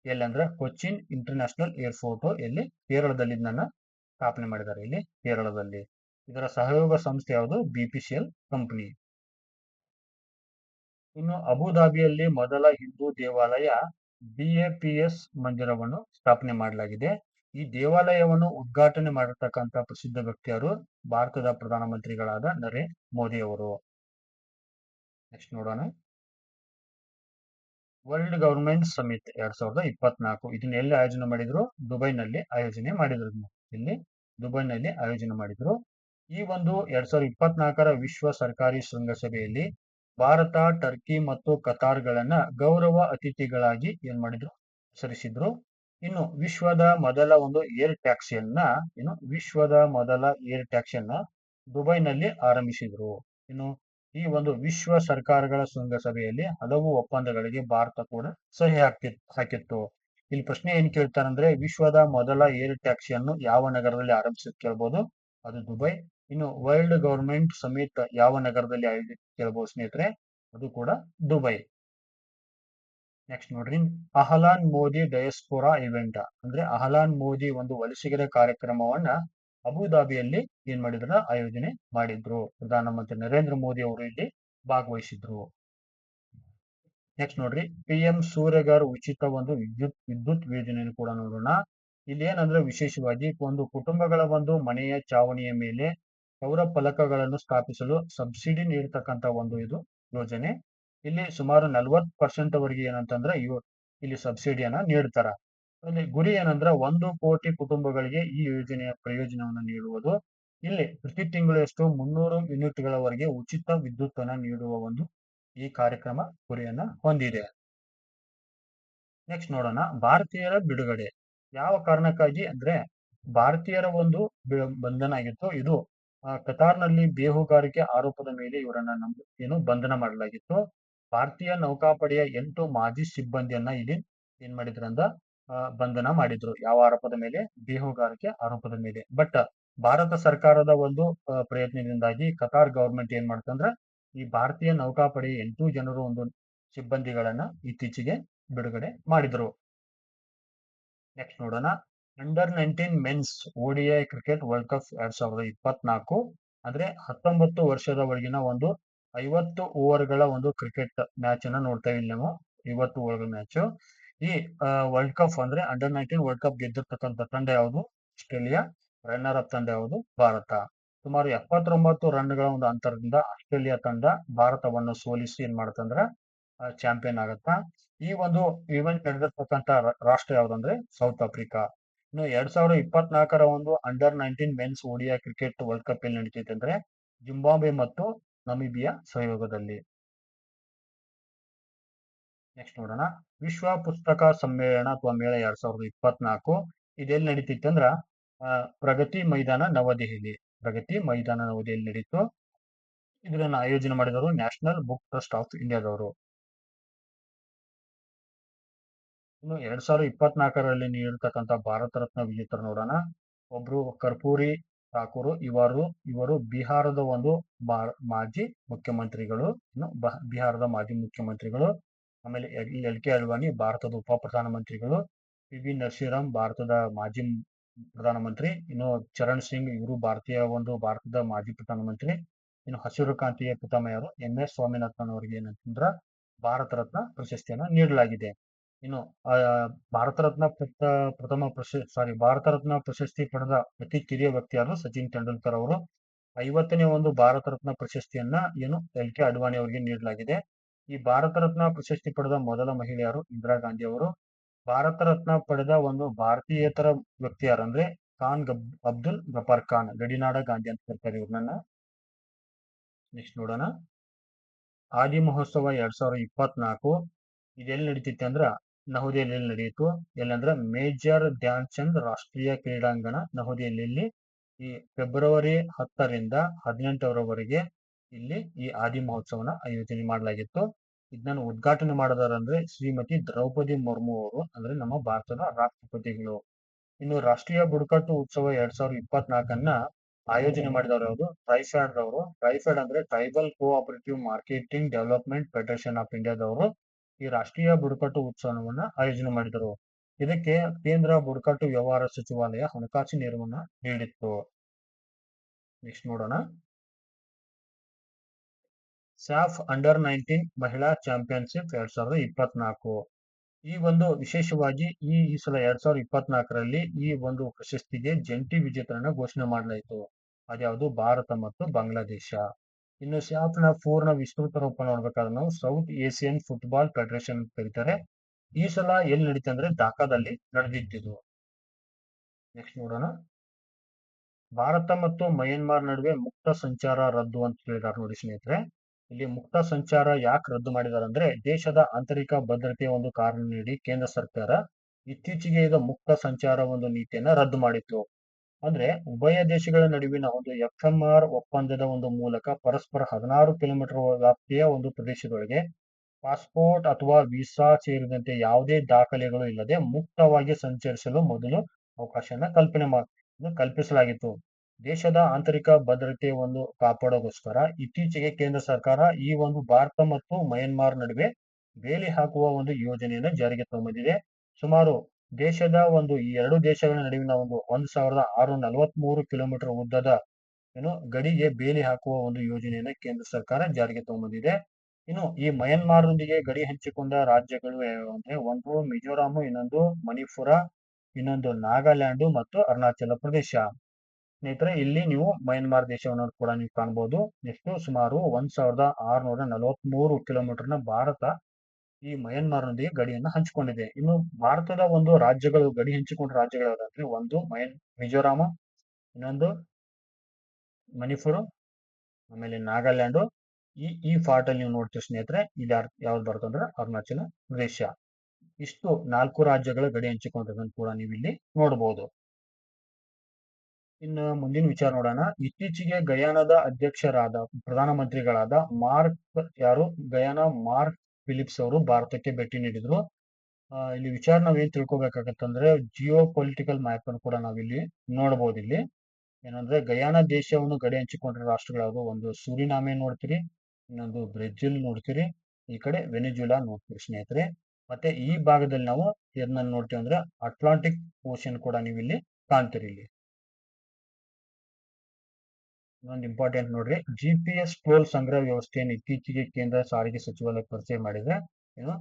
ಎಲ್ಲಂದ್ರೆ ಕೊಚ್ಚಿನ್ ಇಂಟರ್ನ್ಯಾಷನಲ್ ಏರ್ಪೋರ್ಟ್ ಎಲ್ಲಿ? ಕೇರಳದಲ್ಲಿ ಇದನ್ನ ಸ್ಥಾಪನೆ ಮಾಡಿದ್ದಾರೆ, ಇಲ್ಲಿ ಕೇರಳದಲ್ಲಿ. ಇದರ ಸಹಯೋಗ ಸಂಸ್ಥೆ ಯಾವುದು? BPCL company. ಇನ್ನು ಅಬುಧಾಬಿಯಲ್ಲಿ ಮೊದಲ ಹಿಂದೂ ದೇವಾಲಯ BAPS ಮಂದಿರವನ್ನು ಸ್ಥಾಪನೆ ಮಾಡಲಾಗಿದೆ. ಈ ದೇವಾಲಯವನ್ನು ಉದ್ಘಾಟನೆ ಮಾಡಿರ್ತಕ್ಕಂಥ ಪ್ರಸಿದ್ಧ ವ್ಯಕ್ತಿಯರು ಭಾರತದ ಪ್ರಧಾನಮಂತ್ರಿಗಳಾದ ನರೇಂದ್ರ ಮೋದಿ ಅವರು. ನೆಕ್ಸ್ಟ್ ನೋಡೋಣ. ವರ್ಲ್ಡ್ ಗವರ್ಮೆಂಟ್ ಸಮಿಟ್ 2024 ಇದನ್ನ ಎಲ್ಲಿ ಆಯೋಜನೆ ಮಾಡಿದ್ರು? ದುಬೈನಲ್ಲಿ ಆಯೋಜನೆ ಮಾಡಿದ್ರು. ಇಲ್ಲಿ ದುಬೈನಲ್ಲಿ ಆಯೋಜನೆ ಮಾಡಿದ್ರು. ಈ ಒಂದು 2024ರ ವಿಶ್ವ ಸರ್ಕಾರಿ ಶೃಂಗಸಭೆಯಲ್ಲಿ ಭಾರತ, ಟರ್ಕಿ ಮತ್ತು ಕತಾರ್ಗಳನ್ನ ಗೌರವ ಅತಿಥಿಗಳಾಗಿ ಏನ್ ಮಾಡಿದ್ರು? ಹೆಸರಿಸಿದ್ರು. ಇನ್ನು ವಿಶ್ವದ ಮೊದಲ ಒಂದು ಏರ್ ಟ್ಯಾಕ್ಸಿಯನ್ನ ದುಬೈನಲ್ಲಿ ಆರಂಭಿಸಿದ್ರು. ಇನ್ನು ಈ ಒಂದು ವಿಶ್ವ ಸರ್ಕಾರಗಳ ಶೃಂಗಸಭೆಯಲ್ಲಿ ಹಲವು ಒಪ್ಪಂದಗಳಿಗೆ ಭಾರತ ಕೂಡ ಸಹಿ ಹಾಕಿತ್ತು. ಇಲ್ಲಿ ಪ್ರಶ್ನೆ ಏನ್ ಕೇಳ್ತಾರಂದ್ರೆ ವಿಶ್ವದ ಮೊದಲ ಏರ್ ಟ್ಯಾಕ್ಸಿಯನ್ನು ಯಾವ ನಗರದಲ್ಲಿ ಆರಂಭಿಸಿದ್ ಕೇಳ್ಬೋದು, ಅದು ದುಬೈ. ಇನ್ನು ವರ್ಲ್ಡ್ ಗವರ್ಮೆಂಟ್ ಸಮಿಟ್ ಯಾವ ನಗರದಲ್ಲಿ ಆಯೋಜಿತ ಕೇಳ್ಬೋದು ಸ್ನೇಹಿತರೆ, ಅದು ಕೂಡ ದುಬೈ. ನೆಕ್ಸ್ಟ್ ನೋಡ್ರಿ, ಅಹ್ಲಾನ್ ಮೋದಿ ಡಯಸ್ಪೋರಾ ಇವೆಂಟ್ ಅಂದ್ರೆ ಅಹ್ಲಾನ್ ಮೋದಿ ಒಂದು ವಲಸಿಗರ ಕಾರ್ಯಕ್ರಮವನ್ನ ಅಬುಧಾಬಿಯಲ್ಲಿ ಏನ್ ಮಾಡಿದ್ರ? ಆಯೋಜನೆ ಮಾಡಿದ್ರು. ಪ್ರಧಾನಮಂತ್ರಿ ನರೇಂದ್ರ ಮೋದಿ ಅವರು ಇಲ್ಲಿ ಭಾಗವಹಿಸಿದ್ರು. ನೆಕ್ಸ್ಟ್ ನೋಡ್ರಿ, PM ಸೂರ್ಯಗರ್ ಉಚಿತ ಒಂದು ವಿದ್ಯುತ್ ಯೋಜನೆಯನ್ನು ಕೂಡ ನೋಡೋಣ. ಇಲ್ಲಿ ಏನಂದ್ರೆ ವಿಶೇಷವಾಗಿ ಒಂದು ಕುಟುಂಬಗಳ ಒಂದು ಮನೆಯ ಚಾವಣಿಯ ಮೇಲೆ ಸೌರ ಫಲಕಗಳನ್ನು ಸ್ಥಾಪಿಸಲು ಸಬ್ಸಿಡಿ ನೀಡತಕ್ಕಂತ ಒಂದು ಇದು ಯೋಜನೆ. ಇಲ್ಲಿ ಸುಮಾರು 40% ವರೆಗೆ ಏನಂತಂದ್ರೆ ಇಲ್ಲಿ ಸಬ್ಸಿಡಿಯನ್ನ ನೀಡ್ತಾರ. ಅಲ್ಲಿ ಗುರಿ ಏನಂದ್ರ 1 ಕೋಟಿ ಕುಟುಂಬಗಳಿಗೆ ಈ ಯೋಜನೆಯ ಪ್ರಯೋಜನವನ್ನು ನೀಡುವುದು. ಇಲ್ಲಿ ಪ್ರತಿ ತಿಂಗಳು ಎಷ್ಟು 300 ಯೂನಿಟ್ಗಳವರೆಗೆ ಉಚಿತ ವಿದ್ಯುತ್ ಅನ್ನ ನೀಡುವ ಒಂದು ಈ ಕಾರ್ಯಕ್ರಮ ಗುರಿಯನ್ನ ಹೊಂದಿದೆ. ನೆಕ್ಸ್ಟ್ ನೋಡೋಣ, ಭಾರತೀಯರ ಬಿಡುಗಡೆ ಯಾವ ಕಾರಣಕ್ಕಾಗಿ ಅಂದ್ರೆ ಭಾರತೀಯರ ಒಂದು ಬಂಧನ ಆಗಿತ್ತು. ಇದು ಕತಾರ್ನಲ್ಲಿ ಬೇಹುಗಾರಿಕೆ ಆರೋಪದ ಮೇಲೆ ಇವರನ್ನ ಬಂಧನ ಮಾಡಲಾಗಿತ್ತು. ಭಾರತೀಯ ನೌಕಾಪಡೆಯ 8 ಮಾಜಿ ಸಿಬ್ಬಂದಿಯನ್ನ ಇಲ್ಲಿ ಏನ್ ಮಾಡಿದ್ರು ಅಂದ ಬಂಧನ ಮಾಡಿದ್ರು. ಯಾವ ಆರೋಪದ ಮೇಲೆ? ಬೇಹುಗಾರಿಕೆ ಆರೋಪದ ಮೇಲೆ. ಬಟ್ ಭಾರತ ಸರ್ಕಾರದ ಒಂದು ಪ್ರಯತ್ನದಿಂದಾಗಿ ಕತಾರ್ ಗವರ್ಮೆಂಟ್ ಏನ್ ಮಾಡ್ತಂದ್ರ ಈ ಭಾರತೀಯ ನೌಕಾಪಡೆಯ 8 ಜನರು ಒಂದು ಸಿಬ್ಬಂದಿಗಳನ್ನ ಇತ್ತೀಚೆಗೆ ಬಿಡುಗಡೆ ಮಾಡಿದ್ರು. ನೆಕ್ಸ್ಟ್ ನೋಡೋಣ, under 19 men's ODI cricket world cup 2024 ಅಂದ್ರೆ 19 ವರ್ಷದ ಒಳಗಿನ ಒಂದು 50 ಓವರ್ಗಳ ಒಂದು ಕ್ರಿಕೆಟ್ ಮ್ಯಾಚ್ ಅನ್ನ ನೋಡ್ತಾ ಇಲ್ಲಿ ನಾವು. 50 ಓವರ್ ಮ್ಯಾಚ್. ಈ ವರ್ಲ್ಡ್ ಕಪ್ ಅಂದ್ರೆ ಅಂಡರ್ 19 ವರ್ಲ್ಡ್ ಕಪ್ ಗೆದ್ದಿರ್ತಕ್ಕಂಥ ತಂಡ ಯಾವುದು? ಆಸ್ಟ್ರೇಲಿಯಾ. ರನ್ನರ್ ಅಪ್ ತಂಡ ಯಾವುದು? ಭಾರತ. ಸುಮಾರು 79 ರನ್ಗಳ ಒಂದು ಅಂತರದಿಂದ ಆಸ್ಟ್ರೇಲಿಯಾ ತಂಡ ಭಾರತವನ್ನು ಸೋಲಿಸಿ ಏನ್ ಮಾಡತ್ತಂದ್ರ ಚಾಂಪಿಯನ್ ಆಗತ್ತಾ. ಈ ಒಂದು ಇವೆಂಟ್ ನಡೆದಿರ್ತಕ್ಕಂಥ ರಾಷ್ಟ್ರ ಯಾವ್ದಂದ್ರೆ ಸೌತ್ ಆಫ್ರಿಕಾ. ಇನ್ನು 2024ರ ಒಂದು under 19 men's ODI cricket world cup ಎಲ್ಲಿ ನಡೀತೈತೆ ಅಂದ್ರೆ ಜಿಂಬಾಬ್ವೆ ಮತ್ತು ನಮಿಬಿಯಾ ಸಹಯೋಗದಲ್ಲಿ. ನೆಕ್ಸ್ಟ್ ನೋಡೋಣ, ವಿಶ್ವ ಪುಸ್ತಕ ಸಮ್ಮೇಳನ ಅಥವಾ ಮೇಳ 2024 ಇದೆಲ್ಲಿ ನಡೀತಿತ್ತು ಅಂದ್ರ ಪ್ರಗತಿ ಮೈದಾನ ನವದೆಹಲಿ. ಪ್ರಗತಿ ಮೈದಾನ ನವದೆಹಲಿ ನಡೀತು. ಇದನ್ನ ಆಯೋಜನೆ ಮಾಡಿದವರು ನ್ಯಾಷನಲ್ ಬುಕ್ ಟ್ರಸ್ಟ್ ಆಫ್ ಇಂಡಿಯಾದವರು. ಇನ್ನು 2024ರಲ್ಲಿ ನೀಡಿರ್ತಕ್ಕಂಥ ಭಾರತ ರತ್ನ ವಿಜೇತರು ನೋಡೋಣ. ಒಬ್ರು ಕರ್ಪೂರಿ ಠಾಕೂರ್. ಇವರು ಬಿಹಾರದ ಒಂದು ಮಾಜಿ ಮುಖ್ಯಮಂತ್ರಿಗಳು. ಇನ್ನು ಬಿಹಾರದ ಮಾಜಿ ಮುಖ್ಯಮಂತ್ರಿಗಳು. ಆಮೇಲೆ LK ಅಡ್ವಾಣಿ ಭಾರತದ ಉಪ ಪ್ರಧಾನಮಂತ್ರಿಗಳು. PV ನರಸಿಂಹರಾವ್ ಭಾರತದ ಮಾಜಿ ಪ್ರಧಾನಮಂತ್ರಿ. ಇನ್ನು ಚರಣ್ ಸಿಂಗ್ ಇವರು ಭಾರತದ ಮಾಜಿ ಪ್ರಧಾನಮಂತ್ರಿ. ಇನ್ನು ಹಸಿರು ಕ್ರಾಂತಿಯ ಪಿತಾಮಹರು MS ಸ್ವಾಮಿನಾಥನ್ ಅವರಿಗೆ ಏನಂತಂದ್ರ ಭಾರತ ರತ್ನ ಪ್ರಶಸ್ತಿಯನ್ನ ನೀಡಲಾಗಿದೆ. ಇನ್ನು ಭಾರತ ರತ್ನ ಪ್ರಶಸ್ತಿ ಪಡೆದ ಅತಿ ಕಿರಿಯ ವ್ಯಕ್ತಿಯಾದ ಸಚಿನ್ ತೆಂಡೂಲ್ಕರ್ ಅವರು. 50ನೇ ಒಂದು ಭಾರತ ರತ್ನ ಪ್ರಶಸ್ತಿಯನ್ನ LK ಅಡ್ವಾಣಿ ಅವರಿಗೆ ನೀಡಲಾಗಿದೆ. ಈ ಭಾರತ ರತ್ನ ಪ್ರಶಸ್ತಿ ಪಡೆದ ಮೊದಲ ಮಹಿಳೆ ಯಾರು? ಇಂದಿರಾ ಗಾಂಧಿ ಅವರು. ಭಾರತ ರತ್ನ ಪಡೆದ ಒಂದು ಭಾರತೀಯೇತರ ವ್ಯಕ್ತಿ ಯಾರು ಅಂದ್ರೆ ಅಬ್ದುಲ್ ಗಫಾರ್ ಖಾನ್, ಗಡಿನಾಡ ಗಾಂಧಿ ಅಂತ ಕರ್ತಾರೆ ಇವ್ರನ್ನ. ನೆಕ್ಸ್ಟ್ ನೋಡೋಣ. ಆದಿ ಮಹೋತ್ಸವ 2024 ಇದೆಲ್ಲಿ ನಡೀತಿತ್ತು ಅಂದ್ರ ನವದೆಹಲಿಯಲ್ಲಿ ನಡೆಯಿತು. ಎಲ್ಲಂದ್ರ ಮೇಜರ್ ಧ್ಯಾನ್ ಚಂದ್ ರಾಷ್ಟ್ರೀಯ ಕ್ರೀಡಾಂಗಣ ನವದೆಹಲಿಯಲ್ಲಿ ಈ ಫೆಬ್ರವರಿ 10ರಿಂದ 18ರವರೆಗೆ ಇಲ್ಲಿ ಈ ಆದಿ ಮಹೋತ್ಸವನ ಆಯೋಜನೆ ಮಾಡಲಾಗಿತ್ತು. ಇದನ್ನ ಉದ್ಘಾಟನೆ ಮಾಡಿದಾರಂದ್ರೆ ಶ್ರೀಮತಿ ದ್ರೌಪದಿ ಮುರ್ಮು ಅವರು, ಅಂದ್ರೆ ನಮ್ಮ ಭಾರತದ ರಾಷ್ಟ್ರಪತಿಗಳು. ಇನ್ನು ರಾಷ್ಟ್ರೀಯ ಬುಡಕಟ್ಟು ಉತ್ಸವ 2024 ಆಯೋಜನೆ ಮಾಡಿದವರು ಯಾವುದು? ಟ್ರೈಫೆಡ್ ಅವರು. ಟ್ರೈಫೆಡ್ ಅಂದ್ರೆ tribal cooperative marketing development federation of ಇಂಡಿಯಾದವರು ಈ ರಾಷ್ಟ್ರೀಯ ಬುಡಕಟ್ಟು ಉತ್ಸವವನ್ನ ಆಯೋಜನೆ ಮಾಡಿದರು. ಇದಕ್ಕೆ ಕೇಂದ್ರ ಬುಡಕಟ್ಟು ವ್ಯವಹಾರ ಸಚಿವಾಲಯ ಹಣಕಾಸು ನೆರವನ್ನ ನೀಡಿತ್ತು. ನೆಕ್ಸ್ಟ್ ನೋಡೋಣ. ಸ್ಯಾಫ್ ಅಂಡರ್-19 ಮಹಿಳಾ ಚಾಂಪಿಯನ್ಶಿಪ್ 2024 ಈ ಒಂದು ವಿಶೇಷವಾಗಿ ಈ ಸಲ 2024ರಲ್ಲಿ ಈ ಒಂದು ಪ್ರಶಸ್ತಿಗೆ ಜಂಟಿ ವಿಜೇತರನ್ನ ಘೋಷಣೆ ಮಾಡಲಾಯಿತು. ಅದ್ಯಾವುದು? ಭಾರತ ಮತ್ತು ಬಾಂಗ್ಲಾದೇಶ. ಇನ್ನು ಸ್ಯಾಫ್ನ ಪೂರ್ಣ ವಿಸ್ತೃತ ರೂಪ ನೋಡ್ಬೇಕಾದ್ರೆ ನಾವು ಸೌತ್ ಏಷಿಯನ್ ಫುಟ್ಬಾಲ್ ಫೆಡರೇಷನ್ ಅಂತ ಕರೀತಾರೆ. ಈ ಸಲ ಎಲ್ಲಿ ನಡೀತೆ ಅಂದ್ರೆ ಢಾಕಾದಲ್ಲಿ ನಡೆದಿದ್ದು. ನೆಕ್ಸ್ಟ್ ನೋಡೋಣ. ಭಾರತ ಮತ್ತು ಮಯನ್ಮಾರ್ ನಡುವೆ ಮುಕ್ತ ಸಂಚಾರ ರದ್ದು ಅಂತ ಹೇಳಿದಾರೆ ನೋಡಿ ಸ್ನೇಹಿತರೆ. ಇಲ್ಲಿ ಮುಕ್ತ ಸಂಚಾರ ಯಾಕೆ ರದ್ದು ಮಾಡಿದಾರೆ ಅಂದ್ರೆ ದೇಶದ ಆಂತರಿಕ ಭದ್ರತೆಯ ಒಂದು ಕಾರಣ ನೀಡಿ ಕೇಂದ್ರ ಸರ್ಕಾರ ಇತ್ತೀಚೆಗೆ ಇದು ಮುಕ್ತ ಸಂಚಾರ ಒಂದು ನೀತಿಯನ್ನ ರದ್ದು ಮಾಡಿತ್ತು. ಅಂದ್ರೆ ಉಭಯ ದೇಶಗಳ ನಡುವಿನ ಒಂದು FMR ಒಪ್ಪಂದದ ಒಂದು ಮೂಲಕ ಪರಸ್ಪರ 16 ಕಿಲೋಮೀಟರ್ ವ್ಯಾಪ್ತಿಯ ಒಂದು ಪ್ರದೇಶದೊಳಗೆ ಪಾಸ್ಪೋರ್ಟ್ ಅಥವಾ ವೀಸಾ ಸೇರಿದಂತೆ ಯಾವುದೇ ದಾಖಲೆಗಳು ಇಲ್ಲದೆ ಮುಕ್ತವಾಗಿ ಸಂಚರಿಸಲು ಮೊದಲು ಅವಕಾಶನ ಕಲ್ಪಿಸಲಾಗಿತ್ತು. ದೇಶದ ಆಂತರಿಕ ಭದ್ರತೆ ಒಂದು ಕಾಪಾಡೋಗೋಸ್ಕರ ಇತ್ತೀಚೆಗೆ ಕೇಂದ್ರ ಸರ್ಕಾರ ಈ ಒಂದು ಭಾರತ ಮತ್ತು ಮಯನ್ಮಾರ್ ನಡುವೆ ಬೇಲಿ ಹಾಕುವ ಒಂದು ಯೋಜನೆಯನ್ನು ಜಾರಿಗೆ ತಂದಿದೆ. ಸುಮಾರು ದೇಶದ ಒಂದು ಈ ಎರಡು ದೇಶಗಳ ನಡುವಿನ ಒಂದು 1643 ಕಿಲೋಮೀಟರ್ ಉದ್ದದ ಗಡಿಗೆ ಬೇಲಿ ಹಾಕುವ ಒಂದು ಯೋಜನೆಯನ್ನ ಕೇಂದ್ರ ಸರ್ಕಾರ ಜಾರಿಗೆ ತಂದಿದೆ. ಇನ್ನು ಈ ಮಯನ್ಮಾರ್ನೊಂದಿಗೆ ಗಡಿ ಹಂಚಿಕೊಂಡ ರಾಜ್ಯಗಳು ಯಾವ್ಯಾವು ಅಂದ್ರೆ ಒಂದು ಮಿಜೋರಾಂ, ಇನ್ನೊಂದು ಮಣಿಪುರ, ಇನ್ನೊಂದು ನಾಗಾಲ್ಯಾಂಡ್ ಮತ್ತು ಅರುಣಾಚಲ ಪ್ರದೇಶ. ಸ್ನೇಹಿತರೆ ಇಲ್ಲಿ ನೀವು ಮಯನ್ಮಾರ್ ದೇಶವನ್ನು ಕೂಡ ನೀವು ಕಾಣಬಹುದು. ಎಷ್ಟು ಸುಮಾರು 1643 ಕಿಲೋಮೀಟರ್ನ ಭಾರತ ಈ ಮಯನ್ಮಾರ್ನೊಂದಿಗೆ ಗಡಿಯನ್ನು ಹಂಚಿಕೊಂಡಿದೆ. ಇನ್ನು ಭಾರತದ ಒಂದು ರಾಜ್ಯಗಳು ಗಡಿ ಹಂಚಿಕೊಂಡ ರಾಜ್ಯಗಳು ಯಾವ್ದಂದ್ರೆ ಒಂದು ಮಿಜೋರಾಂ, ಇನ್ನೊಂದು ಮಣಿಪುರ, ಆಮೇಲೆ ನಾಗಾಲ್ಯಾಂಡ್. ಈ ಪಾರ್ಟ್ ಅಲ್ಲಿ ನೀವು ನೋಡ್ತೀವಿ ಸ್ನೇಹಿತರೆ, ಇದು ಯಾವ್ದು ಬರುತ್ತೆ ಅಂದ್ರೆ ಅರುಣಾಚಲ ಪ್ರದೇಶ. ಇಷ್ಟು 4 ರಾಜ್ಯಗಳ ಗಡಿ ಹಂಚಿಕೊಂಡಿರೋದನ್ನು ಕೂಡ ನೀವು ಇಲ್ಲಿ ನೋಡಬಹುದು. ಇನ್ನು ಮುಂದಿನ ವಿಚಾರ ನೋಡೋಣ. ಇತ್ತೀಚೆಗೆ ಗಯಾನದ ಅಧ್ಯಕ್ಷರಾದ ಪ್ರಧಾನಮಂತ್ರಿಗಳಾದ ಮಾರ್ಕ್ ಫಿಲಿಪ್ಸ್ ಅವರು ಭಾರತಕ್ಕೆ ಭೇಟಿ ನೀಡಿದ್ರು. ಇಲ್ಲಿ ವಿಚಾರ ನಾವೇನ್ ತಿಳ್ಕೊಬೇಕಾಗತ್ತಂದ್ರೆ ಜಿಯೋ ಪೊಲಿಟಿಕಲ್ ಮ್ಯಾಪ್ ಅನ್ನು ಕೂಡ ನಾವಿಲ್ಲಿ ನೋಡಬಹುದು. ಇಲ್ಲಿ ಏನಂದ್ರೆ ಗಯಾನ ದೇಶವನ್ನು ಗಡಿ ಹಂಚಿಕೊಂಡಿರೋ ರಾಷ್ಟ್ರಗಳು ಒಂದು ಸುರಿನಾಮೆ ನೋಡ್ತೀರಿ, ಇನ್ನೊಂದು ಬ್ರೆಜಿಲ್ ನೋಡ್ತೀರಿ, ಈ ಕಡೆ ವೆನಿಜುಲಾ ನೋಡ್ತೀರಿ ಸ್ನೇಹಿತರೆ. ಮತ್ತೆ ಈ ಭಾಗದಲ್ಲಿ ನಾವು ಏನನ್ನ ನೋಡ್ತೀವಿ ಅಂದ್ರೆ ಅಟ್ಲಾಂಟಿಕ್ ಓಷನ್ ಕೂಡ ನೀವು ಇಲ್ಲಿ ಕಾಣ್ತೀರಿ. ಇಲ್ಲಿ ಇನ್ನೊಂದು ಇಂಪಾರ್ಟೆಂಟ್ ನೋಡ್ರಿ, GPS ಟೋಲ್ ಸಂಗ್ರಹ ವ್ಯವಸ್ಥೆಯನ್ನು ಇತ್ತೀಚೆಗೆ ಕೇಂದ್ರ ಸಾರಿಗೆ ಸಚಿವಾಲಯ ಪರಿಚಯ ಮಾಡಿದ್ರೆ ಏನು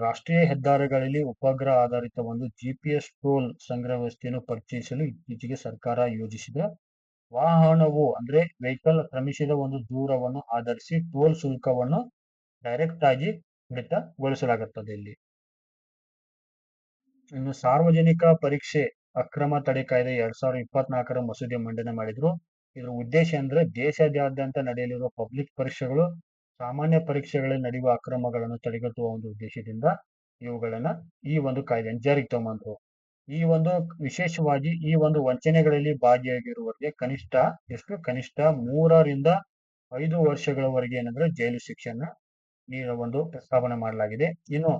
ರಾಷ್ಟ್ರೀಯ ಹೆದ್ದಾರಿಗಳಲ್ಲಿ ಉಪಗ್ರಹ ಆಧಾರಿತ ಒಂದು GPS ಟೋಲ್ ಸಂಗ್ರಹ ವ್ಯವಸ್ಥೆಯನ್ನು ಪರಿಚಯಿಸಲು ಇತ್ತೀಚೆಗೆ ಸರ್ಕಾರ ಯೋಜಿಸಿದೆ. ವಾಹನವು ಅಂದ್ರೆ ವೆಹಿಕಲ್ ಕ್ರಮಿಸಿದ ಒಂದು ದೂರವನ್ನು ಆಧರಿಸಿ ಟೋಲ್ ಶುಲ್ಕವನ್ನು ಡೈರೆಕ್ಟ್ ಆಗಿ ಕಡಿತಗೊಳಿಸಲಾಗುತ್ತದೆ. ಇಲ್ಲಿ ಇನ್ನು ಸಾರ್ವಜನಿಕ ಪರೀಕ್ಷೆ ಅಕ್ರಮ ತಡೆ ಕಾಯ್ದೆ 2024ರ ಮಸೂದೆ ಮಂಡನೆ ಮಾಡಿದ್ರು. ಇದರ ಉದ್ದೇಶ ಅಂದ್ರೆ ದೇಶಾದ್ಯಂತ ನಡೆಯಲಿರುವ ಪಬ್ಲಿಕ್ ಪರೀಕ್ಷೆಗಳು, ಸಾಮಾನ್ಯ ಪರೀಕ್ಷೆಗಳಲ್ಲಿ ನಡೆಯುವ ಅಕ್ರಮಗಳನ್ನು ತಡೆಗಟ್ಟುವ ಒಂದು ಉದ್ದೇಶದಿಂದ ಈ ಒಂದು ಕಾಯ್ದೆಯನ್ನು ಜಾರಿಗೆ ತಗೊಂಡ್ರು. ಈ ಒಂದು ವಿಶೇಷವಾಗಿ ಈ ಒಂದು ವಂಚನೆಗಳಲ್ಲಿ ಭಾಗಿಯಾಗಿರುವವರಿಗೆ ಕನಿಷ್ಠ 3 ರಿಂದ 5 ವರ್ಷಗಳವರೆಗೆ ಏನಂದ್ರೆ ಜೈಲು ಶಿಕ್ಷೆಯನ್ನ ಒಂದು ಪ್ರಸ್ತಾವನೆ ಮಾಡಲಾಗಿದೆ. ಇನ್ನು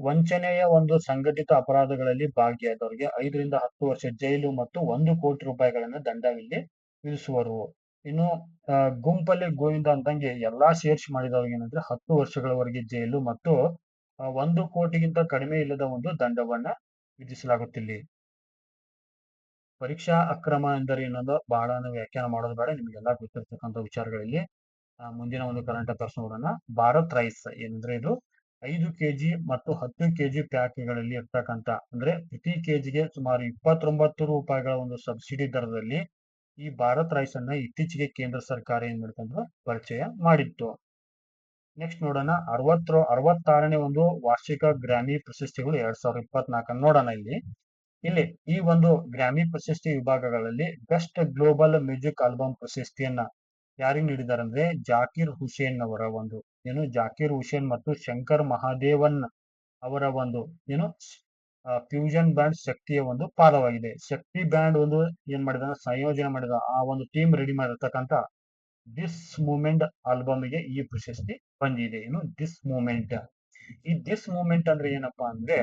ವಂಚನೆಯ ಒಂದು ಸಂಘಟಿತ ಅಪರಾಧಗಳಲ್ಲಿ ಭಾಗಿಯಾದವರಿಗೆ 5 ರಿಂದ 10 ವರ್ಷ ಜೈಲು ಮತ್ತು 1 ಕೋಟಿ ರೂಪಾಯಿಗಳನ್ನ ದಂಡವಿಲ್ಲಿ ವಿಧಿಸುವರು. ಇನ್ನು ಗುಂಪಲ್ಲಿ ಗೋವಿಂದ ಅಂದಂಗೆ ಎಲ್ಲಾ ಸೇರ್ಸಿ ಮಾಡಿದವ್ರಿಗೆ ಏನಂದ್ರೆ 10 ವರ್ಷಗಳವರೆಗೆ ಜೈಲು ಮತ್ತು 1 ಕೋಟಿಗಿಂತ ಕಡಿಮೆ ಇಲ್ಲದ ಒಂದು ದಂಡವನ್ನ ವಿಧಿಸಲಾಗುತ್ತಿಲ್ಲಿ. ಪರೀಕ್ಷಾ ಅಕ್ರಮ ಎಂದರೆ ಏನಂದ್ರೆ ಬಹಳ ವ್ಯಾಖ್ಯಾನ ಮಾಡೋದು ಬೇಡ, ನಿಮಗೆಲ್ಲ ಗೊತ್ತಿರ್ತಕ್ಕಂಥ ವಿಚಾರಗಳಲ್ಲಿ. ಮುಂದಿನ ಒಂದು ಕರೆಂಟ್ ಅಫೇರ್ಸ್ ನೋಡೋಣ. ಭಾರತ್ ರೈಸ್ ಏನಂದ್ರೆ ಇದು 5 ಕೆಜಿ ಮತ್ತು 10 ಕೆಜಿ ಪ್ಯಾಕ್ಗಳಲ್ಲಿ ಇರ್ತಕ್ಕಂಥ ಅಂದ್ರೆ ಪ್ರತಿ ಕೆಜಿಗೆ ಸುಮಾರು 29 ರೂಪಾಯಿಗಳ ಒಂದು ಸಬ್ಸಿಡಿ ದರದಲ್ಲಿ ಈ ಭಾರತ್ ರೈಸ್ ಅನ್ನ ಇತ್ತೀಚೆಗೆ ಕೇಂದ್ರ ಸರ್ಕಾರ ಏನ್ ಮಾಡಿತಂದ್ರೆ ಪರಿಚಯ ಮಾಡಿತ್ತು. ನೆಕ್ಸ್ಟ್ ನೋಡೋಣ 66ನೇ ಒಂದು ವಾರ್ಷಿಕ ಗ್ರಾಮಿ ಪ್ರಶಸ್ತಿಗಳು 2024 ನೋಡೋಣ ಇಲ್ಲಿ. ಇಲ್ಲಿ ಈ ಒಂದು ಗ್ರಾಮಿ ಪ್ರಶಸ್ತಿ ವಿಭಾಗಗಳಲ್ಲಿ ಬೆಸ್ಟ್ ಗ್ಲೋಬಲ್ ಮ್ಯೂಸಿಕ್ ಆಲ್ಬಮ್ ಪ್ರಶಸ್ತಿಯನ್ನ ಯಾರಿಗೆ ನೀಡಿದ್ದಾರೆ ಅಂದ್ರೆ ಜಾಕಿರ್ ಹುಸೇನ್ ಅವರ ಒಂದು ಜಾಕಿರ್ ಹುಸೇನ್ ಮತ್ತು ಶಂಕರ್ ಮಹಾದೇವನ್ ಅವರ ಒಂದು ಫ್ಯೂಷನ್ ಬ್ಯಾಂಡ್ ಶಕ್ತಿಯ ಒಂದು ಪಾಲವಾಗಿದೆ. ಶಕ್ತಿ ಬ್ಯಾಂಡ್ ಒಂದು ಏನ್ ಮಾಡಿದ ಸಂಯೋಜನೆ ಮಾಡಿದ ಆ ಒಂದು ಟೀಮ್ ರೆಡಿ ಮಾಡಿರ್ತಕ್ಕಂಥ ದಿಸ್ ಮೂಮೆಂಟ್ ಆಲ್ಬಮ್ಗೆ ಈ ಪ್ರಶಸ್ತಿ ಬಂದಿದೆ. This moment. ಈ ದಿಸ್ ಮೂಮೆಂಟ್ ಅಂದ್ರೆ ಏನಪ್ಪಾ ಅಂದ್ರೆ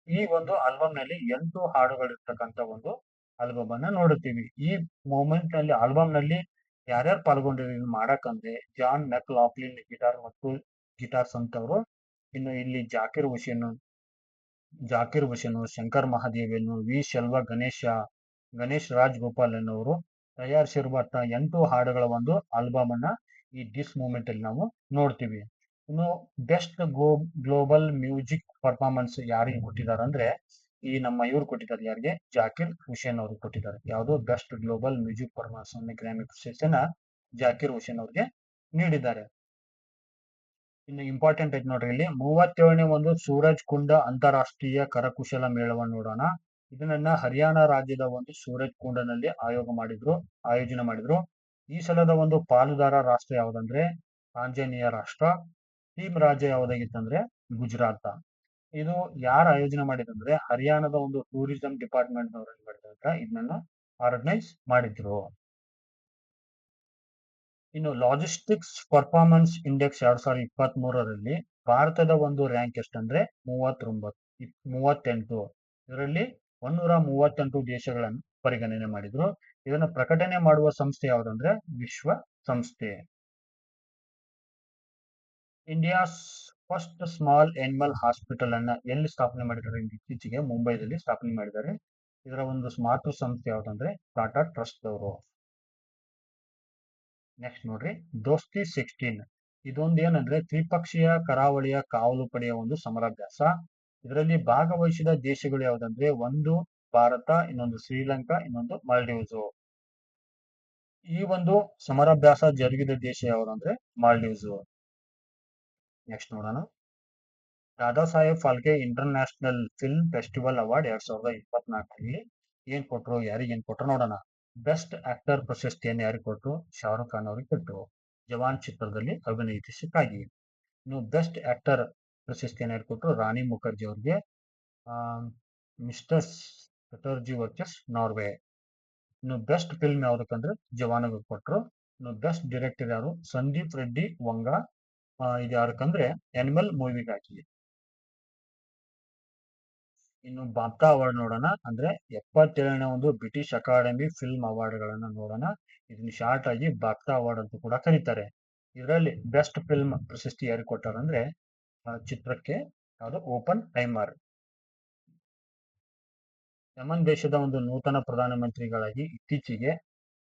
ಈ ಒಂದು ಆಲ್ಬಮ್ ನಲ್ಲಿ 8 ಹಾಡುಗಳಿರ್ತಕ್ಕಂಥ ಒಂದು ಆಲ್ಬಮ್ ಅನ್ನ ನೋಡುತ್ತೀವಿ. ಈ ಮೂಮೆಂಟ್ ನಲ್ಲಿ ಆಲ್ಬಮ್ ನಲ್ಲಿ ಯಾರ್ಯಾರು ಪಾಲ್ಗೊಂಡಿರೋ ಮಾಡಕಂದ್ರೆ ಜಾನ್ ಮೆಕ್ಲಾಫ್ಲಿನ್ ಗಿಟಾರ್ ಮತ್ತು ಗಿಟಾರ್ಸ್ ಅಂತವರು, ಇನ್ನು ಇಲ್ಲಿ ಜಾಕಿರ್ ಹುಸೇನ್, ಶಂಕರ್ ಮಹಾದೇವನ್, ವಿ ಶೆಲ್ವ ಗಣೇಶ್ ರಾಜ್ ಗೋಪಾಲ್ ಎನ್ನುವರು ತಯಾರಿಸಿರುವ 8 ಹಾಡುಗಳ ಒಂದು ಆಲ್ಬಮ್ ಅನ್ನ ಈ ದಿಸ್ ಮೂಮೆಂಟ್ ಅಲ್ಲಿ ನಾವು ನೋಡ್ತೀವಿ. ಇನ್ನು ಬೆಸ್ಟ್ ಗ್ಲೋಬಲ್ ಮ್ಯೂಸಿಕ್ ಪರ್ಫಾರ್ಮೆನ್ಸ್ ಯಾರಿಗೆ ಕೊಟ್ಟಿದ್ದಾರೆ ಅಂದ್ರೆ ಈ ನಮ್ಮ ಇವ್ರು ಕೊಟ್ಟಿದ್ದಾರೆ. ಯಾರಿಗೆ? ಜಾಕಿರ್ ಹುಸೇನ್ ಅವರು ಕೊಟ್ಟಿದ್ದಾರೆ. ಯಾವುದು? Best global music performance Grammy ಪ್ರಶಸ್ತಿಯನ್ನ ಜಾಕಿರ್ ಹುಸೇನ್ ಅವ್ರಿಗೆ ನೀಡಿದ್ದಾರೆ. ಇನ್ನು ಇಂಪಾರ್ಟೆಂಟ್ ಐತಿ ನೋಡ್ರಿ ಇಲ್ಲಿ 37ನೇ ಒಂದು ಸೂರಜ್ ಕುಂಡ ಅಂತಾರಾಷ್ಟ್ರೀಯ ಕರಕುಶಲ ಮೇಳವನ್ನು ನೋಡೋಣ. ಇದನ್ನ ಹರಿಯಾಣ ರಾಜ್ಯದ ಒಂದು ಸೂರಜ್ ಕುಂಡನಲ್ಲಿ ಆಯೋಜನೆ ಮಾಡಿದ್ರು. ಈ ಸಲದ ಒಂದು ಪಾಲುದಾರ ರಾಷ್ಟ್ರ ಯಾವ್ದಂದ್ರೆ ತಾಂಜಾನಿಯಾ ರಾಷ್ಟ್ರ. ಟೀಮ್ ರಾಜ್ಯ ಯಾವ್ದಾಗಿತ್ತಂದ್ರೆ ಗುಜರಾತ್. ಇದು ಯಾರು ಆಯೋಜನೆ ಮಾಡಿದಂದ್ರೆ ಹರಿಯಾಣದ ಒಂದು ಟೂರಿಸಂ ಡಿಪಾರ್ಟ್ಮೆಂಟ್ ನವರು ಮಾಡಿದಂತ ಇದನ್ನ ಆರ್ಗನೈಸ್ ಮಾಡಿದ್ರು. ಇನ್ನು ಲಾಜಿಸ್ಟಿಕ್ಸ್ ಪರ್ಫಾರ್ಮೆನ್ಸ್ ಇಂಡೆಕ್ಸ್ 2023ರಲ್ಲಿ ಭಾರತದ ಒಂದು ರ್ಯಾಂಕ್ ಎಷ್ಟಂದ್ರೆ 38. ಇದರಲ್ಲಿ 138 ದೇಶಗಳನ್ನು ಪರಿಗಣನೆ ಮಾಡಿದ್ರು. ಇದನ್ನು ಪ್ರಕಟಣೆ ಮಾಡುವ ಸಂಸ್ಥೆ ಯಾವ್ದಂದ್ರೆ ವಿಶ್ವ ಸಂಸ್ಥೆ. India's first small animal hospital ಅನ್ನ ಎಲ್ಲಿ ಸ್ಥಾಪನೆ ಮಾಡಿದ್ದಾರೆ? ಇತ್ತೀಚೆಗೆ ಮುಂಬೈದಲ್ಲಿ ಸ್ಥಾಪನೆ ಮಾಡಿದ್ದಾರೆ. ಇದರ ಒಂದು ಮಾತೃ ಸಂಸ್ಥೆ ಯಾವ್ದಂದ್ರೆ ಟಾಟಾ ಟ್ರಸ್ಟ್ ಅವರು. ನೆಕ್ಸ್ಟ್ ನೋಡ್ರಿ, ದೋಸ್ತಿ 16. ಇದೊಂದು ಏನಂದ್ರೆ ತ್ರಿಪಕ್ಷೀಯ ಕರಾವಳಿಯ ಕಾವಲು ಪಡೆಯ ಒಂದು ಸಮರಾಭ್ಯಾಸ. ಇದರಲ್ಲಿ ಭಾಗವಹಿಸಿದ ದೇಶಗಳು ಯಾವ್ದಂದ್ರೆ ಒಂದು ಭಾರತ, ಇನ್ನೊಂದು ಶ್ರೀಲಂಕಾ, ಇನ್ನೊಂದು ಮಾಲ್ಡೀವ್ಸ್. ಈ ಒಂದು ಸಮರಾಭ್ಯಾಸ ಜರುಗಿದ ದೇಶ ಯಾವ್ದಂದ್ರೆ ಮಾಲ್ಡೀವ್ಸ್. ನೆಕ್ಸ್ಟ್ ನೋಡೋಣ, Dada Saheb Phalke international film festival award 2024ರಲ್ಲಿ ಏನ್ ಕೊಟ್ರು, ಯಾರಿಗೆ ಏನ್ ಕೊಟ್ರು ನೋಡೋಣ. ಬೆಸ್ಟ್ ಆಕ್ಟರ್ ಪ್ರಶಸ್ತಿಯನ್ನು ಯಾರಿಗೆ ಕೊಟ್ಟರು? ಶಾರುಖ್ ಖಾನ್ ಅವರಿಗೆ ಕೊಟ್ಟರು, ಜವಾನ್ ಚಿತ್ರದಲ್ಲಿ ಅಭಿನಯಿಸಿದ್ದಕ್ಕಾಗಿ. ಇನ್ನು ಬೆಸ್ಟ್ ಆಕ್ಟರ್ ಪ್ರಶಸ್ತಿಯನ್ನು ಯಾರಿಗೆ ಕೊಟ್ಟರು? ರಾಣಿ ಮುಖರ್ಜಿ ಅವರಿಗೆ, ಮಿಸ್ಟರ್ ಚಟರ್ಜಿ ವರ್ಸಸ್ ನಾರ್ವೆ. ಇನ್ನು ಬೆಸ್ಟ್ ಫಿಲ್ಮ್ ಯಾವ್ದಕ್ಕಂದ್ರೆ ಜವಾನ್ಗೆ ಕೊಟ್ಟರು. ಇನ್ನು ಬೆಸ್ಟ್ ಡೈರೆಕ್ಟರ್ ಯಾರು? ಸಂದೀಪ್ ರೆಡ್ಡಿ ವಂಗ. ಇದು ಯಾರಕ್ಕಂದ್ರೆ ಅನಿಮಲ್ ಮೂವಿಗಾಗಿ. ಇನ್ನು ಬಾಫ್ಟಾ ಅವಾರ್ಡ್ ನೋಡೋಣ. ಅಂದ್ರೆ 77ನೇ ಒಂದು ಬ್ರಿಟಿಷ್ ಅಕಾಡೆಮಿ ಫಿಲ್ಮ್ ಅವಾರ್ಡ್ ಗಳನ್ನ ನೋಡೋಣ. ಇದನ್ನ ಶಾರ್ಟ್ ಆಗಿ ಬಾಫ್ಟಾ ಅವಾರ್ಡ್ ಅಂತ ಕೂಡ ಕರೀತಾರೆ. ಇದರಲ್ಲಿ ಬೆಸ್ಟ್ ಫಿಲ್ಮ್ ಪ್ರಶಸ್ತಿ ಯಾರಿಗೆ ಕೊಟ್ಟಾರಂದ್ರೆ ಚಿತ್ರಕ್ಕೆ ಯಾವುದು? ಓಪನ್ ಹೈಮರ್. ಯಮನ್ ದೇಶದ ಒಂದು ನೂತನ ಪ್ರಧಾನಮಂತ್ರಿಗಳಾಗಿ ಇತ್ತೀಚೆಗೆ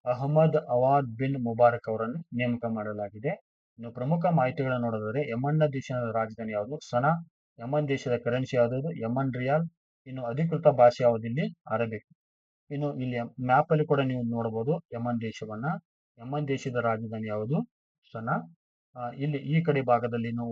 ಅಹಮದ್ ಅವಾದ್ ಬಿನ್ ಮುಬಾರಕ್ ಅವರನ್ನು ನೇಮಕ ಮಾಡಲಾಗಿದೆ. ಇನ್ನು ಪ್ರಮುಖ ಮಾಹಿತಿಗಳನ್ನು ನೋಡಿದರೆ ಯಮನ್ನ ದೇಶದ ರಾಜಧಾನಿ ಯಾವುದು? ಸನಾ. ಯಮನ್ ದೇಶದ ಕರೆನ್ಸಿ ಯಾವುದು? ಯಮನ್ ರಿಯಾಲ್. ಇನ್ನು ಅಧಿಕೃತ ಭಾಷೆ ಯಾವುದು? ಇಲ್ಲಿ ಅರೇಬಿಕ್. ಇನ್ನು ಇಲ್ಲಿ ಮ್ಯಾಪ್ ಅಲ್ಲಿ ಕೂಡ ನೀವು ನೋಡಬಹುದು ಯಮನ್ ದೇಶವನ್ನ. ಯಮನ್ ದೇಶದ ರಾಜಧಾನಿ ಯಾವುದು? ಸನಾ. ಇಲ್ಲಿ ಈ ಕಡೆ ಭಾಗದಲ್ಲಿ ನಾವು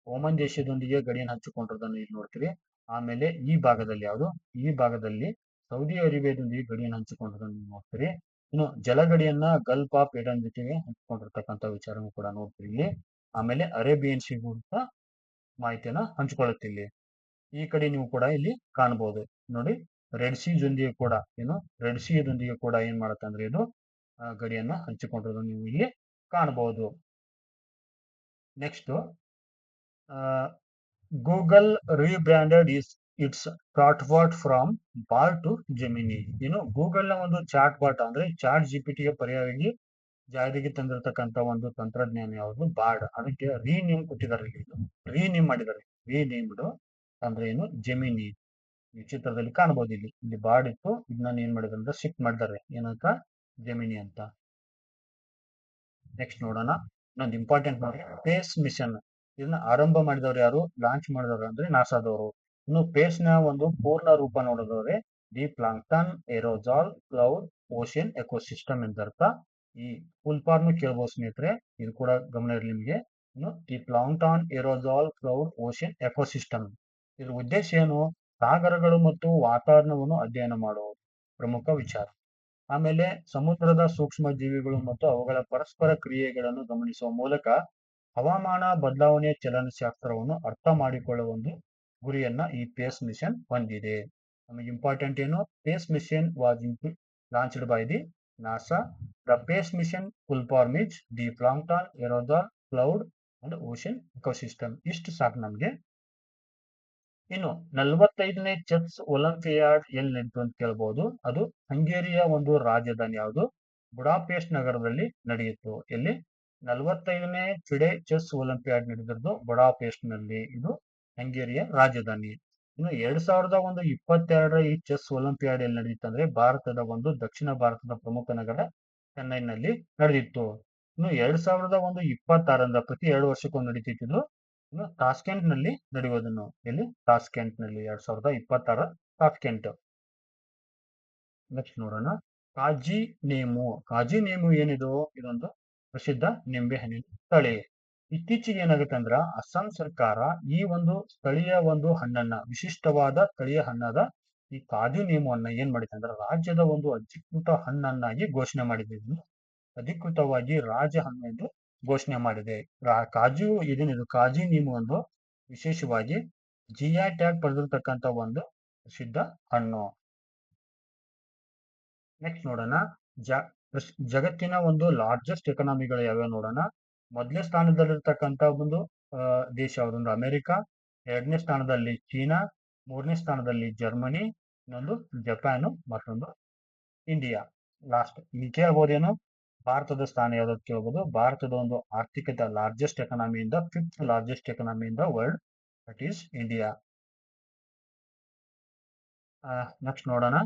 ಓಮನ್ ದೇಶದೊಂದಿಗೆ ಗಡಿಯನ್ನು ಹಂಚಿಕೊಂಡಿರೋದನ್ನು ಇಲ್ಲಿ ನೋಡ್ತೀವಿ. ಆಮೇಲೆ ಈ ಭಾಗದಲ್ಲಿ ಯಾವುದು? ಈ ಭಾಗದಲ್ಲಿ ಸೌದಿ ಅರೇಬಿಯಾದೊಂದಿಗೆ ಗಡಿಯನ್ನು ಹಂಚಿಕೊಂಡಿರೋದನ್ನು ನೋಡ್ತೀರಿ. ಇನ್ನು ಜಲಗಡಿಯನ್ನ ಗಲ್ಫ್ ಆಫ್ ಏಡನ್ ಜೊತೆಗೆ ಹಂಚಿಕೊಂಡಿರ್ತಕ್ಕಂಥ ವಿಚಾರವನ್ನು ಕೂಡ ನೋಡ್ತೀವಿ ಇಲ್ಲಿ. ಆಮೇಲೆ ಅರೇಬಿಯನ್ ಸಿ ಅಂತ ಮಾಹಿತಿಯನ್ನ ಹಂಚಿಕೊಳ್ಳುತ್ತಿಲ್ಲಿ. ಈ ಕಡೆ ನೀವು ಕೂಡ ಇಲ್ಲಿ ಕಾಣಬಹುದು ನೋಡಿ, ರೆಡ್ ಸಿ ಜೊಂದಿಗೆ ಕೂಡ ರೆಡ್ ಸಿ ದೊಂದಿಗೆ ಕೂಡ ಏನ್ ಮಾಡುತ್ತೆ ಅಂದ್ರೆ ಇದು ಗಡಿಯನ್ನ ಹಂಚಿಕೊಂಡಿರೋದನ್ನು ನೀವು ಇಲ್ಲಿ ಕಾಣಬಹುದು. Next, Google rebranded its chat bot from Bard to Gemini. Google ನ ಒಂದು ಚಾಟ್ ಬಾಟ್ ಅಂದ್ರೆ ಚಾಟ್ ಜಿಪಿಟಿಗೆ ಪರ್ಯಾಯವಾಗಿ ಜಾರಿಗೆ ತಂದಿರತಕ್ಕಂತ ಒಂದು ತಂತ್ರಜ್ಞಾನ ಯಾವುದು? ಬಾರ್ಡ್. ಅದಕ್ಕೆ ರೀನೇಮ್ ಕೊಟ್ಟಿದ್ದಾರೆ. ರೀನೇಮ್ ಮಾಡಿದ್ದಾರೆ. ರೀನೇಮ್ಡ್ ಅಂದ್ರೆ ಜೆಮಿನಿ. ಈ ಚಿತ್ರದಲ್ಲಿ ಕಾಣಬಹುದು. ಇಲ್ಲಿ ಬಾರ್ಡ್ ಇತ್ತು, ಇದನ್ನ ಏನ್ ಮಾಡಿದ್ರೆ ಅಂದ್ರೆ ಶಿಫ್ಟ್ ಮಾಡಿದ್ದಾರೆ. ಏನಂತ? ಜೆಮಿನಿ ಅಂತ. ನೆಕ್ಸ್ಟ್ ನೋಡೋಣ, ಇನ್ನೊಂದು ಇಂಪಾರ್ಟೆಂಟ್ ನೋಡಿ, ಸ್ಪೇಸ್ ಮಿಷನ್. ಇದನ್ನ ಆರಂಭ ಮಾಡಿದವರು ಯಾರು? ಲಾಂಚ್ ಮಾಡಿದವರು ಅಂದ್ರೆ ನಾಸಾದವರು. ಇನ್ನು ಸ್ಪೇಸ್ ನ ಒಂದು ಪೂರ್ಣ ರೂಪ ನೋಡಿದವ್ರೆ the plankton aerosol cloud ocean ecosystem ಎಂದರ್ಥ. ಈ ಫುಲ್ ಫಾರ್ಮ್ ಕೇಳಬಹುದು ಸ್ನೇಹಿತರೆ, ಇದು ಕೂಡ ಗಮನ ಇರಲಿ ನಿಮಗೆ. The plankton aerosol cloud ocean ecosystem. ಇದ್ರ ಉದ್ದೇಶ ಏನು? ಸಾಗರಗಳು ಮತ್ತು ವಾತಾವರಣವನ್ನು ಅಧ್ಯಯನ ಮಾಡುವುದು ಪ್ರಮುಖ ವಿಚಾರ. ಆಮೇಲೆ ಸಮುದ್ರದ ಸೂಕ್ಷ್ಮ ಜೀವಿಗಳು ಮತ್ತು ಅವುಗಳ ಪರಸ್ಪರ ಕ್ರಿಯೆಗಳನ್ನು ಗಮನಿಸುವ ಮೂಲಕ ಹವಾಮಾನ ಬದಲಾವಣೆಯ ಚಲನಶಾಸ್ತ್ರವನ್ನು ಅರ್ಥ ಮಾಡಿಕೊಳ್ಳುವ ಒಂದು ಗುರಿಯನ್ನ ಈ ಪೇಸ್ ಮಿಷನ್ ಹೊಂದಿದೆ. ನಮಗೆ ಇಂಪಾರ್ಟೆಂಟ್ ಏನು? PACE mission was launched by the NASA. The PACE mission full form is the plankton aerosol cloud and ocean ecosystem. ಇಷ್ಟು ಸಾಕು ನಮ್ಗೆ. ಇನ್ನು 45ನೇ ಚೆಸ್ ಒಲಿಂಪಿಯಾಡ್ ಎಲ್ಲಿ ನಡೀತು ಅಂತ ಕೇಳ್ಬಹುದು. ಅದು ಹಂಗೇರಿಯ ಒಂದು ರಾಜಧಾನಿ ಯಾವುದು? ಬುಡಾಪೆಸ್ಟ್ ನಗರದಲ್ಲಿ ನಡೆಯಿತು. ಎಲ್ಲಿ? 45ನೇ ಫಿಡೆ ಚೆಸ್ ಒಲಿಂಪಿಯಾಡ್ ನಡೆದಿದ್ದು ಬುಡಾಪೆಸ್ಟ್ ನಲ್ಲಿ. ಇದು ಹಂಗೇರಿಯ ರಾಜಧಾನಿ. ಇನ್ನು 2022ರ ಈ ಚೆಸ್ ಒಲಿಂಪಿಯಾಡ್ ಎಲ್ಲಿ ನಡೆದಿತ್ತು ಅಂದ್ರೆ ಭಾರತದ ಒಂದು ದಕ್ಷಿಣ ಭಾರತದ ಪ್ರಮುಖ ನಗರ ಚೆನ್ನೈನಲ್ಲಿ ನಡೆದಿತ್ತು. ಇನ್ನು 2026 ಪ್ರತಿ 2 ವರ್ಷಕ್ಕೊಮ್ಮೆ ನಡೀತಿದ್ದು ಇನ್ನು ತಾಸ್ಕೆಂಟ್ ನಲ್ಲಿ ನಡೆಯುವುದನ್ನು. ಎಲ್ಲಿ? ತಾಸ್ಕೆಂಟ್ ನಲ್ಲಿ 2026 ತಾಸ್ಕೆಂಟ್. ನೆಕ್ಸ್ಟ್ ನೋಡೋಣ. ಕಾಜಿ ನೇಮು. ಕಾಜಿ ನೇಮು ಏನಿದು? ಇದೊಂದು ಪ್ರಸಿದ್ಧ ನಿಂಬೆ ಹಣ್ಣಿನ ತಳಿ. ಇತ್ತೀಚೆಗೆ ಏನಾಗುತ್ತೆ ಅಂದ್ರ ಅಸ್ಸಾಂ ಸರ್ಕಾರ ಈ ಒಂದು ಸ್ಥಳೀಯ ಒಂದು ಹಣ್ಣನ್ನ, ವಿಶಿಷ್ಟವಾದ ಸ್ಥಳೀಯ ಹಣ್ಣಾದ ಈ ಕಾಜು ನೇಮುವನ್ನ ಏನ್ ಮಾಡಿದೆ ಅಂದ್ರೆ ರಾಜ್ಯದ ಒಂದು ಅಧಿಕೃತ ಹಣ್ಣನ್ನಾಗಿ ಘೋಷಣೆ ಮಾಡಿದೆ. ಅಧಿಕೃತವಾಗಿ ರಾಜ ಹಣ್ಣು ಎಂದು ಘೋಷಣೆ ಮಾಡಿದೆ. ಕಾಜು ಇದೇನಿದು ಕಾಜಿ ನೇಮು ಒಂದು ವಿಶೇಷವಾಗಿ ಜಿಐ ಟ್ಯಾಗ್ ಪಡೆದಿರ್ತಕ್ಕಂಥ ಒಂದು ಪ್ರಸಿದ್ಧ ಹಣ್ಣು. ನೆಕ್ಸ್ಟ್ ನೋಡೋಣ. ಜಗತ್ತಿನ ಒಂದು ಲಾರ್ಜೆಸ್ಟ್ ಎಕನಾಮಿಗಳು ಯಾವ್ಯಾವ ನೋಡೋಣ. ಮೊದಲನೇ ಸ್ಥಾನದಲ್ಲಿರ್ತಕ್ಕಂಥ ಒಂದು ದೇಶ ಯಾವ್ದಂದ್ರೆ ಅಮೆರಿಕ, 2ನೇ ಸ್ಥಾನದಲ್ಲಿ ಚೀನಾ, 3ನೇ ಸ್ಥಾನದಲ್ಲಿ ಜರ್ಮನಿ, ಇನ್ನೊಂದು ಜಪಾನು, ಮತ್ತೊಂದು ಇಂಡಿಯಾ. ಲಾಸ್ಟ್ ಇಲ್ಲಿ ಕೇಳ್ಬೋದೇನು? ಭಾರತದ ಸ್ಥಾನ ಯಾವ್ದು ಕೇಳ್ಬೋದು. ಭಾರತದ ಒಂದು ಆರ್ಥಿಕತೆ ಲಾರ್ಜೆಸ್ಟ್ ಎಕನಾಮಿಯಿಂದ 5th ಲಾರ್ಜೆಸ್ಟ್ ಎಕನಾಮಿಯಿಂದ world, that is India. Next ನೋಡೋಣ.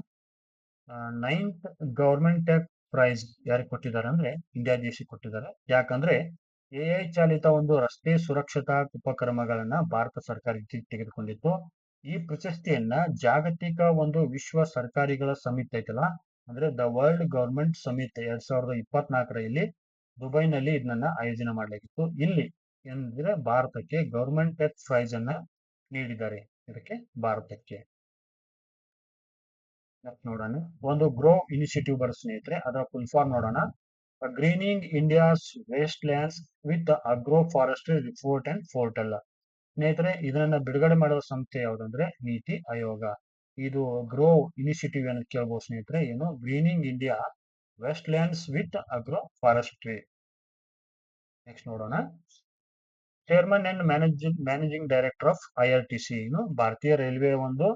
9th ಗವರ್ಮೆಂಟ್ ಟೆಕ್ ಪ್ರೈಸ್ ಯಾರಿಗೆ ಕೊಟ್ಟಿದ್ದಾರೆ ಅಂದ್ರೆ ಇಂಡಿಯಾ ದೇಶಕ್ಕೆ ಕೊಟ್ಟಿದ್ದಾರೆ. ಯಾಕಂದ್ರೆ ಎಐ ಚಾಲಿತ ಒಂದು ರಸ್ತೆ ಸುರಕ್ಷತಾ ಉಪಕ್ರಮಗಳನ್ನ ಭಾರತ ಸರ್ಕಾರ ತೆಗೆದುಕೊಂಡಿತ್ತು. ಈ ಪ್ರಶಸ್ತಿಯನ್ನ ಜಾಗತಿಕ ಒಂದು ವಿಶ್ವ ಸರ್ಕಾರಿಗಳ ಸಮಿತಿ ಐತಲ್ಲ, ಅಂದ್ರೆ ದ ವರ್ಲ್ಡ್ ಗವರ್ಮೆಂಟ್ ಸಮಿತಿ 2024ರಲ್ಲಿ ದುಬೈನಲ್ಲಿ ಇದನ್ನ ಆಯೋಜನೆ ಮಾಡಲಾಗಿತ್ತು. ಇಲ್ಲಿ ಏನಂದ್ರೆ ಭಾರತಕ್ಕೆ ಗವರ್ಮೆಂಟ್ ಟೆಕ್ ಪ್ರೈಸ್ ಅನ್ನ ನೀಡಿದ್ದಾರೆ. ಇದಕ್ಕೆ ಭಾರತಕ್ಕೆ. ನೋಡೋಣ. ಒಂದು ಗ್ರೋ ಇನಿಷಿಯೇಟಿವ್ ಬರೋ ಸ್ನೇಹಿತರೆ, ಅದರ ಫುಲ್ ಫಾರ್ಮ್ ನೋಡೋಣ. Greening India's wastelands with agroforestry report and portal. ಸ್ನೇಹಿತರೆ, ಇದನ್ನ ಬಿಡುಗಡೆ ಮಾಡುವ ಸಂಸ್ಥೆ ಯಾವುದಂದ್ರೆ ನೀತಿ ಆಯೋಗ. ಇದು ಗ್ರೋ ಇನಿಷಿಯೇಟಿವ್ ಅಂತ ಕೇಳಬಹುದು ಸ್ನೇಹಿತರೆ. ಏನು? Greening India wastelands with agroforestry. Next ನೋಡೋಣ. Chairman and managing director of IRTC. ಇನ್ನು ಭಾರತೀಯ ರೈಲ್ವೆ ಒಂದು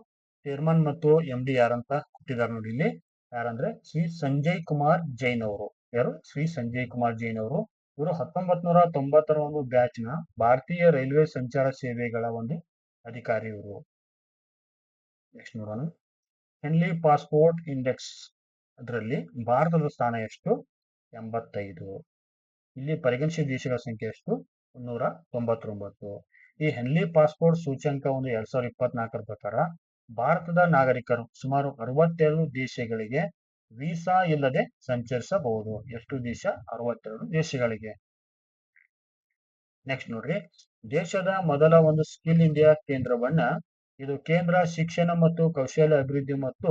ಚೇರ್ಮನ್ ಮತ್ತು MD ಯಾರಂತ ಕೊಟ್ಟಿದ್ದಾರೆ ನೋಡಿ ಇಲ್ಲಿ. ಯಾರಂದ್ರೆ ಶ್ರೀ ಸಂಜಯ್ ಕುಮಾರ್ ಜೈನ್ ಅವರು. ಯಾರು? ಶ್ರೀ ಸಂಜಯ್ ಕುಮಾರ್ ಜೈನ್ ಅವರು. ಇವರು 1990ರ ಒಂದು ಬ್ಯಾಚ್ ನ ಭಾರತೀಯ ರೈಲ್ವೆ ಸಂಚಾರ ಸೇವೆಗಳ ಒಂದು ಅಧಿಕಾರಿ ಇವರು. ನೆಕ್ಸ್ಟ್ ನೋಡೋಣ. ಹೆನ್ಲಿ ಪಾಸ್ಪೋರ್ಟ್ ಇಂಡೆಕ್ಸ್ ಅದರಲ್ಲಿ ಭಾರತದ ಸ್ಥಾನ ಎಷ್ಟು? 85. ಇಲ್ಲಿ ಪರಿಗಣಿಸಿದ ದೇಶಗಳ ಸಂಖ್ಯೆ ಎಷ್ಟು? 199. ಈ ಹೆನ್ಲಿ ಪಾಸ್ಪೋರ್ಟ್ ಸೂಚ್ಯಂಕ ಒಂದು 2024ರ ಪ್ರಕಾರ ಭಾರತದ ನಾಗರಿಕರು ಸುಮಾರು 62 ದೇಶಗಳಿಗೆ ವೀಸಾ ಇಲ್ಲದೆ ಸಂಚರಿಸಬಹುದು. ಎಷ್ಟು ದೇಶ? 62 ದೇಶಗಳಿಗೆ. ನೆಕ್ಸ್ಟ್ ನೋಡ್ರಿ. ದೇಶದ ಮೊದಲ ಒಂದು ಸ್ಕಿಲ್ ಇಂಡಿಯಾ ಕೇಂದ್ರವನ್ನ ಇದು ಕೇಂದ್ರ ಶಿಕ್ಷಣ ಮತ್ತು ಕೌಶಲ್ಯ ಅಭಿವೃದ್ಧಿ ಮತ್ತು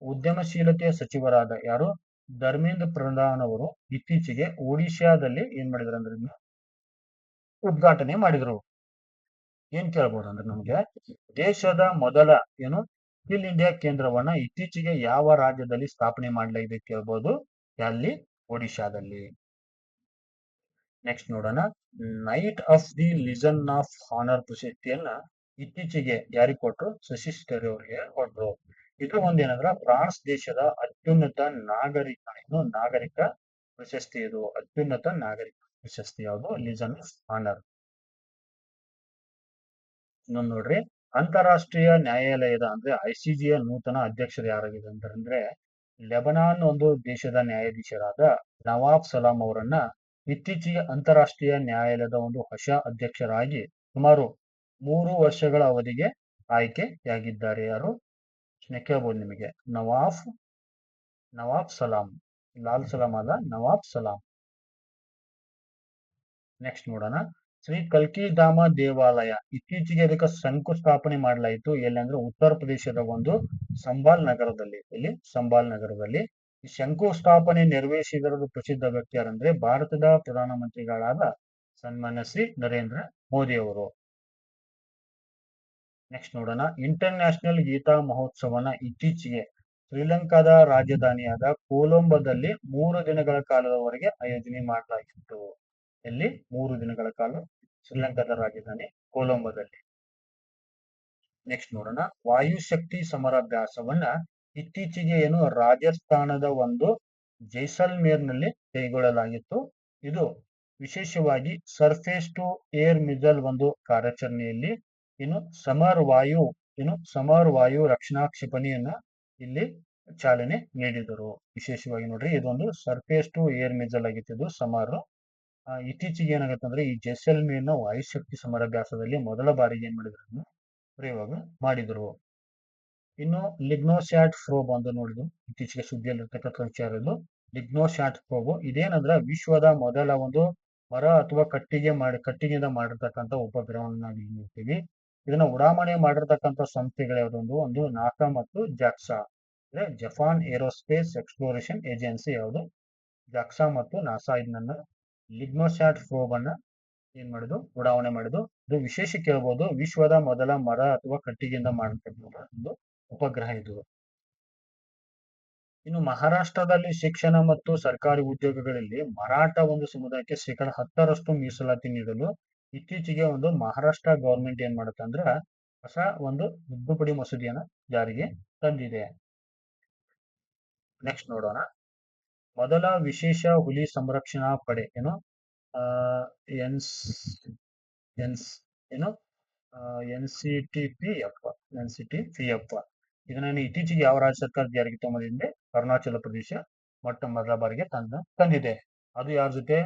ಉದ್ಯಮಶೀಲತೆಯ ಸಚಿವರಾದ ಯಾರು? ಧರ್ಮೇಂದ್ರ ಪ್ರಧಾನ್ ಅವರು ಇತ್ತೀಚೆಗೆ ಒಡಿಶಾದಲ್ಲಿ ಏನ್ ಮಾಡಿದ್ರು ಅಂದ್ರೆ ಉದ್ಘಾಟನೆ ಮಾಡಿದ್ರು. ಏನ್ ಕೇಳ್ಬೋದು ಅಂದ್ರೆ ನಮ್ಗೆ ದೇಶದ ಮೊದಲ ಏನು ಸ್ಕಿಲ್ ಇಂಡಿಯಾ ಕೇಂದ್ರವನ್ನ ಇತ್ತೀಚೆಗೆ ಯಾವ ರಾಜ್ಯದಲ್ಲಿ ಸ್ಥಾಪನೆ ಮಾಡಲಾಗಿದೆ ಕೇಳ್ಬೋದು. ಅಲ್ಲಿ ಒಡಿಶಾದಲ್ಲಿ. ನೆಕ್ಸ್ಟ್ ನೋಡೋಣ. Knight of the legion of honour ಪ್ರಶಸ್ತಿಯನ್ನ ಇತ್ತೀಚೆಗೆ ಯಾರಿಗೆ ಕೊಟ್ರು? ಶಶಿ ತರೂರ್ ಅವರಿಗೆ ಕೊಟ್ರು. ಇದು ಒಂದೇನಂದ್ರ ಫ್ರಾನ್ಸ್ ದೇಶದ ಅತ್ಯುನ್ನತ ನಾಗರಿಕ ಪ್ರಶಸ್ತಿ. ಇದು ಅತ್ಯುನ್ನತ ನಾಗರಿಕ ಪ್ರಶಸ್ತಿ ಯಾವುದು? ಲಿಜನ್ ಆಫ್ ಹಾನರ್. ಇನ್ನೊಂದು ನೋಡ್ರಿ. ಅಂತಾರಾಷ್ಟ್ರೀಯ ನ್ಯಾಯಾಲಯದ ಅಂದ್ರೆ ICJಯ ನೂತನ ಅಧ್ಯಕ್ಷರು ಯಾರಾಗಿದೆ ಅಂತಂದ್ರೆ ಲೆಬನಾನ್ ಒಂದು ದೇಶದ ನ್ಯಾಯಾಧೀಶರಾದ ನವಾಬ್ ಸಲಾಂ ಅವರನ್ನ ಇತ್ತೀಚೆಗೆ ಅಂತಾರಾಷ್ಟ್ರೀಯ ನ್ಯಾಯಾಲಯದ ಒಂದು ಹೊಸ ಅಧ್ಯಕ್ಷರಾಗಿ ಸುಮಾರು 3 ವರ್ಷಗಳ ಅವಧಿಗೆ ಆಯ್ಕೆಯಾಗಿದ್ದಾರೆ. ಯಾರು? ಕೇಳ್ಬೋದು ನಿಮಗೆ. ನವಾಬ್ ಸಲಾಂ. ಲಾಲ್ ಸಲಾಂ ಅಲ್ಲ, ನವಾಬ್ ಸಲಾಂ. ನೆಕ್ಸ್ಟ್ ನೋಡೋಣ. ಶ್ರೀ ಕಲ್ಕಿಧಾಮ ದೇವಾಲಯ ಇತ್ತೀಚೆಗೆ ಅದಕ್ಕೆ ಶಂಕುಸ್ಥಾಪನೆ ಮಾಡಲಾಯಿತು. ಎಲ್ಲಿ ಅಂದ್ರೆ ಉತ್ತರ ಪ್ರದೇಶದ ಒಂದು ಸಂಬಾಲ್ ನಗರದಲ್ಲಿ. ಇಲ್ಲಿ ಸಂಬಾಲ್ ನಗರದಲ್ಲಿ ಈ ಶಂಕುಸ್ಥಾಪನೆ ನೆರವೇರಿಸಿದ ಪ್ರಸಿದ್ಧ ವ್ಯಕ್ತಿ ಯಾರಂದ್ರೆ ಭಾರತದ ಪ್ರಧಾನಮಂತ್ರಿಗಳಾದ ಸನ್ಮಾನ್ಯ ಶ್ರೀ ನರೇಂದ್ರ ಮೋದಿ ಅವರು. ನೆಕ್ಸ್ಟ್ ನೋಡೋಣ, ಇಂಟರ್ ನ್ಯಾಷನಲ್ ಗೀತಾ ಮಹೋತ್ಸವನ ಇತ್ತೀಚೆಗೆ ಶ್ರೀಲಂಕಾದ ರಾಜಧಾನಿಯಾದ ಕೊಲಂಬೋದಲ್ಲಿ 3 ದಿನಗಳ ಕಾಲದವರೆಗೆ ಆಯೋಜನೆ ಮಾಡಲಾಗಿತ್ತು. ಎಲ್ಲಿ 3 ದಿನಗಳ ಕಾಲ ಶ್ರೀಲಂಕಾದ ರಾಜಧಾನಿ ಕೊಲಂಬೋದಲ್ಲಿ. ನೆಕ್ಸ್ಟ್ ನೋಡೋಣ, ವಾಯುಶಕ್ತಿ ಸಮರಾಭ್ಯಾಸವನ್ನ ಇತ್ತೀಚೆಗೆ ರಾಜಸ್ಥಾನದ ಒಂದು ಜೈಸಲ್ಮೇರ್ನಲ್ಲಿ ಕೈಗೊಳ್ಳಲಾಗಿತ್ತು. ಇದು ವಿಶೇಷವಾಗಿ ಸರ್ಫೇಸ್ ಟು ಏರ್ ಮಿಸೈಲ್ ಒಂದು ಕಾರ್ಯಾಚರಣೆಯಲ್ಲಿ ಸಮರ್ ವಾಯು ರಕ್ಷಣಾ ಕ್ಷಿಪಣಿಯನ್ನ ಇಲ್ಲಿ ಚಾಲನೆ ನೀಡಿದರು. ವಿಶೇಷವಾಗಿ ನೋಡ್ರಿ, ಇದೊಂದು ಸರ್ಫೇಸ್ ಟು ಏರ್ ಮಿಸೈಲ್ ಆಗಿತ್ತು. ಇದು ಸಮರ್ ಇತ್ತೀಚೆಗೆ ಏನಾಗುತ್ತೆ ಅಂದ್ರೆ ಈ ಜೈಸಲ್ಮೇರ್ನ ವಾಯುಶಕ್ತಿ ಸಮರಾಭ್ಯಾಸದಲ್ಲಿ ಮೊದಲ ಬಾರಿಗೆ ಏನ್ ಮಾಡಿದ್ರು, ಪ್ರಯೋಗ ಮಾಡಿದ್ರು. ಇನ್ನು ಲಿಗ್ನೋಸ್ಯಾಟ್ ಪ್ರೋಬ್ ಅಂತ ನೋಡಿದ್ರು, ಇತ್ತೀಚೆಗೆ ಸುದ್ದಿಯಲ್ಲಿರ್ತಕ್ಕಂಥ ವಿಚಾರ ಇದು. ಲಿಗ್ನೋಸ್ಯಾಟ್ ಪ್ರೋಬ್ ಇದೇನಂದ್ರೆ ವಿಶ್ವದ ಮೊದಲ ಒಂದು ಮರ ಅಥವಾ ಕಟ್ಟಿಗೆಯಿಂದ ಮಾಡಿರ್ತಕ್ಕಂಥ ಉಪಗ್ರಹವನ್ನು ನಾವು ಇಲ್ಲಿ ನೋಡ್ತೀವಿ. ಇದನ್ನ ಉಡಾವಣೆ ಮಾಡಿರ್ತಕ್ಕಂಥ ಸಂಸ್ಥೆಗಳು ಯಾವ್ದೊಂದು ಒಂದು ನಾಸಾ ಮತ್ತು ಜಾಕ್ಸಾ, ಅಂದ್ರೆ ಜಪಾನ್ ಏರೋಸ್ಪೇಸ್ ಎಕ್ಸ್ಪ್ಲೋರೇಷನ್ ಏಜೆನ್ಸಿ ಯಾವುದು, ಜಾಕ್ಸಾ ಮತ್ತು ನಾಸಾ ಇದನ್ನ ಲಿಗ್ನೋಸ್ಯಾಟ್ ಪ್ರೋಬ್ ಅನ್ನ ಏನ್ ಮಾಡುದು, ಉಡಾವಣೆ ಮಾಡುದು. ಇದು ವಿಶೇಷ ಕೇಳಬಹುದು, ವಿಶ್ವದ ಮೊದಲ ಮರ ಅಥವಾ ಕಟ್ಟಿಗೆಯಿಂದ ಮಾಡತಕ್ಕಂಥ ಒಂದು ಉಪಗ್ರಹ ಇದು. ಇನ್ನು ಮಹಾರಾಷ್ಟ್ರದಲ್ಲಿ ಶಿಕ್ಷಣ ಮತ್ತು ಸರ್ಕಾರಿ ಉದ್ಯೋಗಗಳಲ್ಲಿ ಮರಾಠ ಒಂದು ಸಮುದಾಯಕ್ಕೆ 10% ಮೀಸಲಾತಿ ನೀಡಲು ಇತ್ತೀಚೆಗೆ ಒಂದು ಮಹಾರಾಷ್ಟ್ರ ಗವರ್ಮೆಂಟ್ ಏನ್ ಮಾಡುತ್ತೆ ಅಂದ್ರೆ ಹೊಸ ಒಂದು ತಿದ್ದುಪಡಿ ಮಸೂದೆಯನ್ನ ಜಾರಿಗೆ ತಂದಿದೆ. ನೆಕ್ಸ್ಟ್ ನೋಡೋಣ, ಮೊದಲ ವಿಶೇಷ ಹುಲಿ ಸಂರಕ್ಷಣಾ ಪಡೆ ಎನ್ಸ್ ಎನ್ಸ್ ಏನು NCTPF ಇದನ್ನ ಇತ್ತೀಚೆಗೆ ಯಾವ ರಾಜ್ಯ ಸರ್ಕಾರ ಜಾರಿಗೆ ತಗೊಂಡಿದೆ? ಅರುಣಾಚಲ ಪ್ರದೇಶ ಮೊಟ್ಟ ಮೊದಲ ಬಾರಿಗೆ ತಂದಿದೆ. ಅದು ಯಾರ ಜೊತೆ?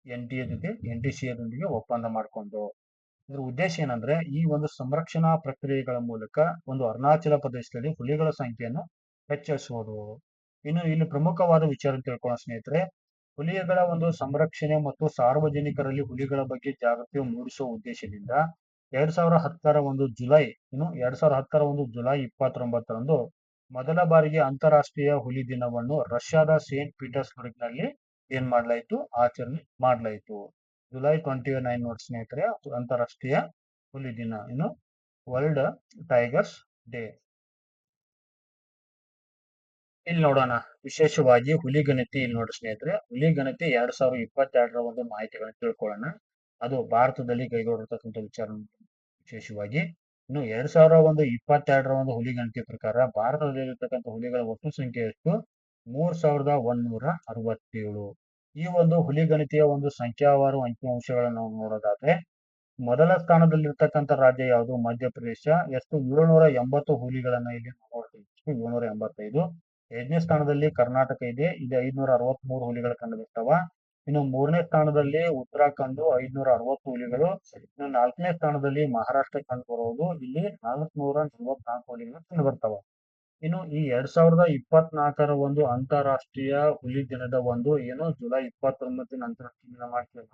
NTCA ದೊಂದಿಗೆ ಒಪ್ಪಂದ ಮಾಡಿಕೊಂಡು. ಇದ್ರ ಉದ್ದೇಶ ಏನಂದ್ರೆ ಈ ಒಂದು ಸಂರಕ್ಷಣಾ ಪ್ರಕ್ರಿಯೆಗಳ ಮೂಲಕ ಒಂದು ಅರುಣಾಚಲ ಪ್ರದೇಶದಲ್ಲಿ ಹುಲಿಗಳ ಸಂಖ್ಯೆಯನ್ನು ಹೆಚ್ಚಿಸುವುದು. ಇನ್ನು ಇಲ್ಲಿ ಪ್ರಮುಖವಾದ ವಿಚಾರ ತಿಳ್ಕೊಳ್ಳೋಣ ಸ್ನೇಹಿತರೆ, ಹುಲಿಗಳ ಒಂದು ಸಂರಕ್ಷಣೆ ಮತ್ತು ಸಾರ್ವಜನಿಕರಲ್ಲಿ ಹುಲಿಗಳ ಬಗ್ಗೆ ಜಾಗೃತಿ ಮೂಡಿಸುವ ಉದ್ದೇಶದಿಂದ 2010ರ ಒಂದು ಜುಲೈ 29ರಂದು ಮೊದಲ ಬಾರಿಗೆ ಅಂತಾರಾಷ್ಟ್ರೀಯ ಹುಲಿ ದಿನವನ್ನು ರಷ್ಯಾದ ಸೇಂಟ್ ಪೀಟರ್ಸ್ಬರ್ಗ್ ನಲ್ಲಿ ಏನ್ ಮಾಡಲಾಯಿತು, ಆಚರಣೆ ಮಾಡಲಾಯಿತು. ಜುಲೈ 29 ನೋಡಿ ಸ್ನೇಹಿತರೆ, ಅಂತಾರಾಷ್ಟ್ರೀಯ ಹುಲಿ ದಿನ, ವರ್ಲ್ಡ್ ಟೈಗರ್ಸ್ ಡೇ. ಇಲ್ಲಿ ನೋಡೋಣ, ವಿಶೇಷವಾಗಿ ಹುಲಿ ಗಣತಿ. ಇಲ್ಲಿ ನೋಡಿ ಸ್ನೇಹಿತರೆ, ಹುಲಿ ಗಣತಿ 2022ರ ಒಂದು ಮಾಹಿತಿಗಳನ್ನು ತಿಳ್ಕೊಳ್ಳೋಣ. ಅದು ಭಾರತದಲ್ಲಿ ಕೈಗೊಂಡಿರ್ತಕ್ಕಂಥ ವಿಚಾರ. ವಿಶೇಷವಾಗಿ ಇನ್ನು 2022ರ ಒಂದು ಹುಲಿ ಗಣತಿ ಪ್ರಕಾರ ಭಾರತದಲ್ಲಿರ್ತಕ್ಕಂಥ ಹುಲಿಗಳ ಒಟ್ಟು ಸಂಖ್ಯೆ ಎಷ್ಟು? 3167. ಈ ಒಂದು ಹುಲಿ ಗಣತಿಯ ಒಂದು ಸಂಖ್ಯಾವಾರು ಅಂಕಿಅಂಶಗಳನ್ನು ನಾವು ನೋಡೋದಾದ್ರೆ ಮೊದಲ ಸ್ಥಾನದಲ್ಲಿರ್ತಕ್ಕಂಥ ರಾಜ್ಯ ಯಾವುದು? ಮಧ್ಯಪ್ರದೇಶ. ಎಷ್ಟು? 780 ಹುಲಿಗಳನ್ನ ಇಲ್ಲಿ ನೋಡ್ತೀವಿ. 785. 5ನೇ ಸ್ಥಾನದಲ್ಲಿ ಕರ್ನಾಟಕ ಇದೆ, ಇಲ್ಲಿ 563 ಹುಲಿಗಳು ಕಂಡು ಬರ್ತಾವ. ಇನ್ನು 3ನೇ ಸ್ಥಾನದಲ್ಲಿ ಉತ್ತರಾಖಂಡ್ 560 ಹುಲಿಗಳು. ಇನ್ನು 4ನೇ ಸ್ಥಾನದಲ್ಲಿ ಮಹಾರಾಷ್ಟ್ರ ಕಂಡು ಬರುವುದು, ಇಲ್ಲಿ 444 ಹುಲಿಗಳು ಕಂಡು ಬರ್ತಾವ. ಇನ್ನು ಈ 2024ರ ಒಂದು ಅಂತಾರಾಷ್ಟ್ರೀಯ ಹುಲಿ ದಿನದ ಒಂದು ಜುಲೈ 29 ಅಂತಾರಾಷ್ಟ್ರೀಯ ದಿನ ಮಾಡ್ತೀವಿ.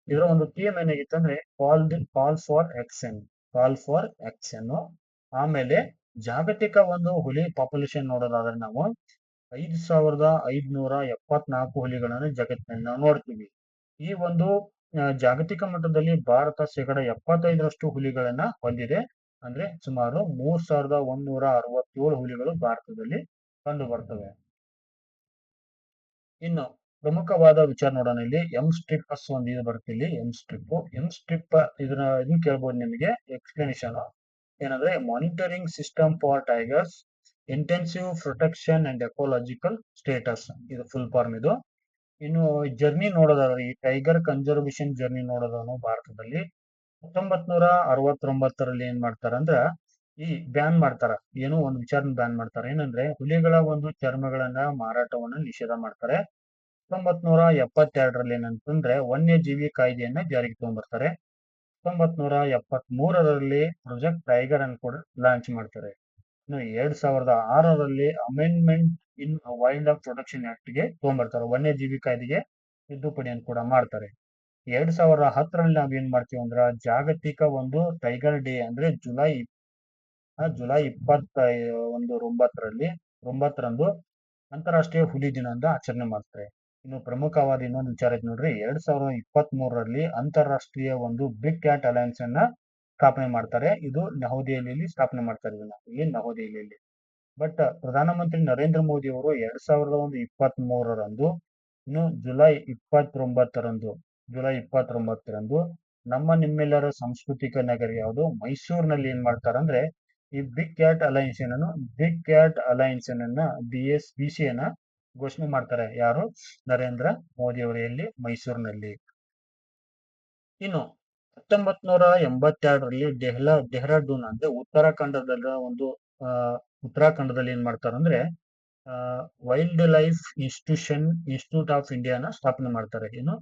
ಇದರ ಒಂದು ಥೀಮ್ ಏನಾಗಿತ್ತು ಅಂದ್ರೆ ಕಾಲ್ ಫಾರ್ ಆಕ್ಷನ್. ಆಮೇಲೆ ಜಾಗತಿಕ ಒಂದು ಹುಲಿ ಪಾಪ್ಯುಲೇಷನ್ ನೋಡೋದಾದ್ರೆ ನಾವು 5574 ಹುಲಿಗಳನ್ನು ಜಗತ್ತಿನಲ್ಲಿ ನಾವು ನೋಡ್ತೀವಿ. ಈ ಒಂದು ಜಾಗತಿಕ ಮಟ್ಟದಲ್ಲಿ ಭಾರತ 75% ಹುಲಿಗಳನ್ನ ಹೊಂದಿದೆ. ಅಂದ್ರೆ ಸುಮಾರು 3167 ಹುಲಿಗಳು ಭಾರತದಲ್ಲಿ ಕಂಡು ಬರ್ತವೆ. ಇನ್ನು ಪ್ರಮುಖವಾದ ವಿಚಾರ ನೋಡೋಣ, ಇಲ್ಲಿ M-STRIP ಒಂದು ಇದು ಬರುತ್ತೆ. ಇಲ್ಲಿ M-STRIP ಇದನ್ನ ಕೇಳ್ಬೋದು ನಿಮಗೆ ಎಕ್ಸ್ಪ್ಲನೇಷನ್ ಏನಂದ್ರೆ monitoring system for tigers intensive protection and ecological status, ಇದು ಫುಲ್ ಫಾರ್ಮ್ ಇದು. ಇನ್ನು ಜರ್ನಿ ನೋಡೋದಾದ್ರೆ ಈ ಟೈಗರ್ ಕನ್ಸರ್ವೇಷನ್ ಜರ್ನಿ ನೋಡೋದನ್ನು ಭಾರತದಲ್ಲಿ 1969ರಲ್ಲಿ ಏನ್ ಮಾಡ್ತಾರ ಅಂದ್ರ ಈ ಬ್ಯಾನ್ ಮಾಡ್ತಾರ. ಒಂದು ವಿಚಾರ ಬ್ಯಾನ್ ಮಾಡ್ತಾರೆ, ಏನಂದ್ರೆ ಹುಲಿಗಳ ಒಂದು ಚರ್ಮಗಳನ್ನ ಮಾರಾಟವನ್ನ ನಿಷೇಧ ಮಾಡ್ತಾರೆ. 1972ರಲ್ಲಿ ಏನಂತಂದ್ರೆ ವನ್ಯಜೀವಿ ಕಾಯ್ದೆಯನ್ನ ಜಾರಿಗೆ ತಗೊಂಡ್ಬರ್ತಾರೆ. 1973ರಲ್ಲಿ ಪ್ರೊಜೆಕ್ಟ್ ಟೈಗರ್ ಅನ್ನು ಕೂಡ ಲಾಂಚ್ ಮಾಡ್ತಾರೆ. ಇನ್ನು 2006ರಲ್ಲಿ ಅಮೆಂಡ್ಮೆಂಟ್ ಇನ್ ವೈಲ್ಡ್ ಲೈಫ್ ಪ್ರೊಟೆಕ್ಷನ್ ಆಕ್ಟ್ ಗೆ ತಗೊಂಡ್ಬರ್ತಾರೆ. ವನ್ಯಜೀವಿ ಕಾಯ್ದೆಗೆ ತಿದ್ದುಪಡಿಯನ್ನು ಕೂಡ ಮಾಡ್ತಾರೆ. 2010ರಲ್ಲಿ ನಾವೇನ್ ಮಾಡ್ತೀವಿ ಅಂದ್ರ ಜಾಗತಿಕ ಒಂದು ಟೈಗರ್ ಡೇ ಅಂದ್ರೆ ಜುಲೈ 9ರಂದು ಅಂತಾರಾಷ್ಟ್ರೀಯ ಹುಲಿ ದಿನ ಅಂತ ಆಚರಣೆ ಮಾಡ್ತಾರೆ. ಇನ್ನು ಪ್ರಮುಖವಾದ ಇನ್ನೊಂದು ವಿಚಾರ ಐತೆ ನೋಡ್ರಿ, 2023ರಲ್ಲಿ ಅಂತಾರಾಷ್ಟ್ರೀಯ ಒಂದು ಬಿಗ್ ಕ್ಯಾಟ್ ಅಲಯನ್ಸ್ ಅನ್ನ ಸ್ಥಾಪನೆ ಮಾಡ್ತಾರೆ. ಇದು ನವದೆಹಲಿಯಲ್ಲಿ ಸ್ಥಾಪನೆ ಮಾಡ್ತಾರೆ, ಇದನ್ನ ಇಲ್ಲಿ ನವದೆಹಲಿಯಲ್ಲಿ. ಬಟ್ ಪ್ರಧಾನಮಂತ್ರಿ ನರೇಂದ್ರ ಮೋದಿ ಅವರು 2023ರಂದು ಇನ್ನು ಜುಲೈ 29ರಂದು ನಮ್ಮ ನಿಮ್ಮೆಲ್ಲರ ಸಾಂಸ್ಕೃತಿಕ ನಗರಿ ಯಾವುದು ಮೈಸೂರಿನಲ್ಲಿ ಏನ್ ಮಾಡ್ತಾರಂದ್ರೆ ಈ ಬಿಗ್ ಕ್ಯಾಟ್ ಅಲೈನ್ಸ್ ಅನ್ನ BC ಅನ್ನ ಘೋಷಣೆ ಮಾಡ್ತಾರೆ. ಯಾರು? ನರೇಂದ್ರ ಮೋದಿ ಅವರು ಎಲ್ಲಿ? ಮೈಸೂರಿನಲ್ಲಿ. ಇನ್ನು 1982ರಲ್ಲಿ ಡೆಹ್ರಾಡೂನ್ ಅಂದ್ರೆ ಉತ್ತರಾಖಂಡದಲ್ಲಿ ಏನ್ ಮಾಡ್ತಾರಂದ್ರೆ ವೈಲ್ಡ್ ಲೈಫ್ ಇನ್ಸ್ಟಿಟ್ಯೂಟ್ ಆಫ್ ಇಂಡಿಯಾನ ಸ್ಥಾಪನೆ ಮಾಡ್ತಾರೆ. ಏನು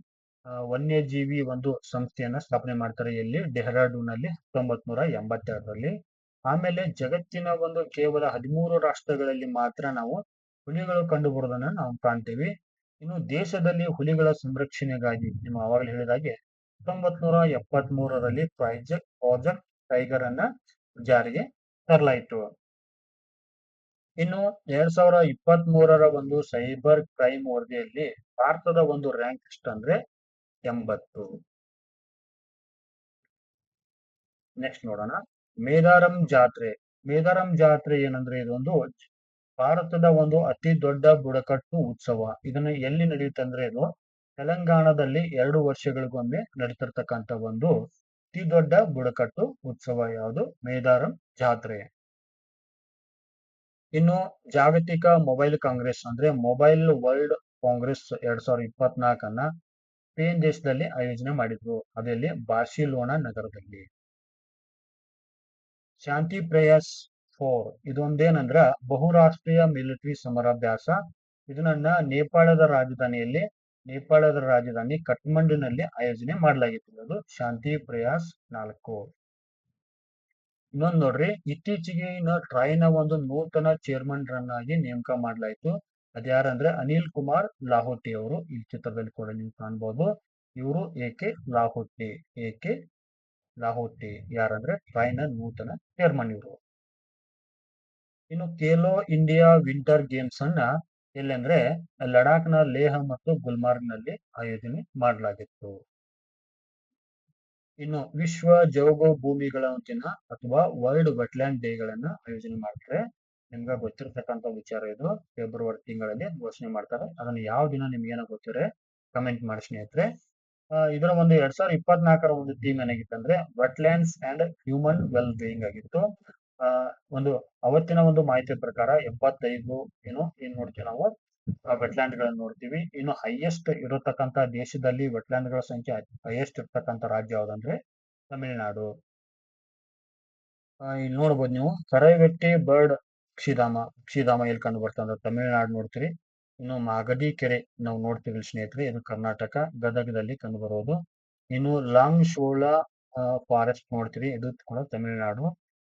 ವನ್ಯಜೀವಿ ಒಂದು ಸಂಸ್ಥೆಯನ್ನ ಸ್ಥಾಪನೆ ಮಾಡ್ತಾರೆ. ಎಲ್ಲಿ? ಡೆಹ್ರಾಡೂನ್ ಅಲ್ಲಿ 1982ರಲ್ಲಿ. ಆಮೇಲೆ ಜಗತ್ತಿನ ಒಂದು ಕೇವಲ 13 ರಾಷ್ಟ್ರಗಳಲ್ಲಿ ಮಾತ್ರ ನಾವು ಹುಲಿಗಳು ಕಂಡು ಬರೋದನ್ನ ನಾವು ಕಾಣ್ತೀವಿ. ಇನ್ನು ದೇಶದಲ್ಲಿ ಹುಲಿಗಳ ಸಂರಕ್ಷಣೆಗಾಗಿ ನೀವು ಆವಾಗಲೇ ಹೇಳಿದ ಹಾಗೆ 1973ರಲ್ಲಿ ಪ್ರಾಜೆಕ್ಟ್ ಟೈಗರ್ ಅನ್ನ ಜಾರಿಗೆ ತರಲಾಯಿತು. ಇನ್ನು 2023ರ ಒಂದು ಸೈಬರ್ ಕ್ರೈಮ್ ವರದಿಯಲ್ಲಿ ಭಾರತದ ಒಂದು ರ್ಯಾಂಕ್ ಎಷ್ಟಂದ್ರೆ 80. ನೆಕ್ಸ್ಟ್ ನೋಡೋಣ, ಮೇದಾರಂ ಜಾತ್ರೆ ಏನಂದ್ರೆ ಇದೊಂದು ಭಾರತದ ಒಂದು ಅತಿ ದೊಡ್ಡ ಬುಡಕಟ್ಟು ಉತ್ಸವ. ಇದನ್ನ ಎಲ್ಲಿ ನಡೆಯುತ್ತೆ ಅಂದ್ರೆ ಇದು ತೆಲಂಗಾಣದಲ್ಲಿ 2 ವರ್ಷಗಳಿಗೊಮ್ಮೆ ನಡೀತಿರ್ತಕ್ಕಂಥ ಒಂದು ಅತಿ ದೊಡ್ಡ ಬುಡಕಟ್ಟು ಉತ್ಸವ ಯಾವುದು? ಮೇದಾರಂ ಜಾತ್ರೆ. ಇನ್ನು ಜಾಗತಿಕ ಮೊಬೈಲ್ ಕಾಂಗ್ರೆಸ್ ಅಂದ್ರೆ ಮೊಬೈಲ್ ವರ್ಲ್ಡ್ ಕಾಂಗ್ರೆಸ್ 2024 ಸ್ಪೇನ್ ದೇಶದಲ್ಲಿ ಆಯೋಜನೆ ಮಾಡಿದ್ರು. ಅದರಲ್ಲಿ ಬಾರ್ಸಿಲೋನಾ ನಗರದಲ್ಲಿ. ಶಾಂತಿ ಪ್ರಯಾಸ್ 4 ಇದೊಂದೇನಂದ್ರ ಬಹುರಾಷ್ಟ್ರೀಯ ಮಿಲಿಟರಿ ಸಮರಾಭ್ಯಾಸ. ಇದನ್ನ ನೇಪಾಳದ ರಾಜಧಾನಿ ಕಠ್ಮಂಡುನಲ್ಲಿ ಆಯೋಜನೆ ಮಾಡಲಾಗಿತ್ತು. ಅದು ಶಾಂತಿ ಪ್ರಯಾಸ್ 4. ಇನ್ನೊಂದು ನೋಡ್ರಿ, ಇತ್ತೀಚೆಗೆ ಟ್ರೈನ ಒಂದು ನೂತನ ಚೇರ್ಮನ್ ಆಗಿ ನೇಮಕ ಮಾಡಲಾಯಿತು. ಅದ್ಯಾರಂದ್ರೆ ಅನಿಲ್ ಕುಮಾರ್ ಲಾಹೋಟಿ ಅವರು. ಈ ಚಿತ್ರದಲ್ಲಿ ಕೂಡ ನೀವು ಕಾಣ್ಬೋದು. ಇವರು ಎಕೆ ಲಾಹೋಟಿ ಯಾರಂದ್ರೆ ಟ್ರೈನ ನೂತನ ಚೇರ್ಮನ್ ಇವರು. ಇನ್ನು ಖೇಲೋ ಇಂಡಿಯಾ ವಿಂಟರ್ ಗೇಮ್ಸ್ ಅನ್ನ ಎಲ್ಲಂದ್ರೆ ಲಡಾಖ್ನ ಲೇಹ್ ಮತ್ತು ಗುಲ್ಮಾರ್ಗ್ನಲ್ಲಿ ಆಯೋಜನೆ ಮಾಡಲಾಗಿತ್ತು. ಇನ್ನು ವಿಶ್ವ ಜೌಗು ಭೂಮಿಗಳ ದಿನ ಅಥವಾ ವರ್ಲ್ಡ್ ವೆಟ್ಲ್ಯಾಂಡ್ ಡೇಗಳನ್ನ ಆಯೋಜನೆ ಮಾಡ್ತಾರೆ. ನಿಮ್ಗೆ ಗೊತ್ತಿರತಕ್ಕಂಥ ವಿಚಾರ ಇದು. ಫೆಬ್ರವರಿ ತಿಂಗಳಲ್ಲಿ ಘೋಷಣೆ ಮಾಡ್ತಾರೆ. ಅದನ್ನ ಯಾವ ದಿನ ನಿಮ್ಗೆ ಏನೋ ಗೊತ್ತಿದ್ರೆ ಕಮೆಂಟ್ ಮಾಡಿ ಸ್ನೇಹಿತರೆ. ಇದರ ಒಂದು 2024ರ ಒಂದು ಥೀಮ್ ಏನಾಗಿತ್ತು ಅಂದ್ರೆ wetlands and human well being ಆಗಿತ್ತು. ಅವತ್ತಿನ ಒಂದು ಮಾಹಿತಿ ಪ್ರಕಾರ 75 ಏನ್ ನೋಡ್ತೀವಿ ನಾವು ವೆಟ್ಲ್ಯಾಂಡ್ ಗಳನ್ನ ನೋಡ್ತೀವಿ. ಇನ್ನು ಹೈಯೆಸ್ಟ್ ಇರತಕ್ಕಂತ ದೇಶದಲ್ಲಿ ವೆಟ್ಲ್ಯಾಂಡ್ ಗಳ ಸಂಖ್ಯೆ ಹೈಯೆಸ್ಟ್ ಇರತಕ್ಕಂತ ರಾಜ್ಯ ಯಾವ್ದಂದ್ರೆ ತಮಿಳುನಾಡು. ಇಲ್ಲಿ ನೋಡ್ಬೋದು ನೀವು ಕರೈವೆಟ್ಟಿ ಬರ್ಡ್ ಪಕ್ಷಿಧಾಮ ಎಲ್ಲಿ ಕಂಡು ಬರ್ತಂದ್ರೆ ತಮಿಳುನಾಡು ನೋಡ್ತೀರಿ. ಇನ್ನು ಮಾಗಡಿ ಕೆರೆ ನಾವು ನೋಡ್ತೀವಿ ಸ್ನೇಹಿತರೆ, ಇದು ಕರ್ನಾಟಕ ಗದಗದಲ್ಲಿ ಕಂಡು ಬರೋದು. ಇನ್ನು ಲಾಂಗ್ ಶೋಳಾ ಫಾರೆಸ್ಟ್ ನೋಡ್ತೀರಿ, ಇದು ಕೂಡ ತಮಿಳುನಾಡು.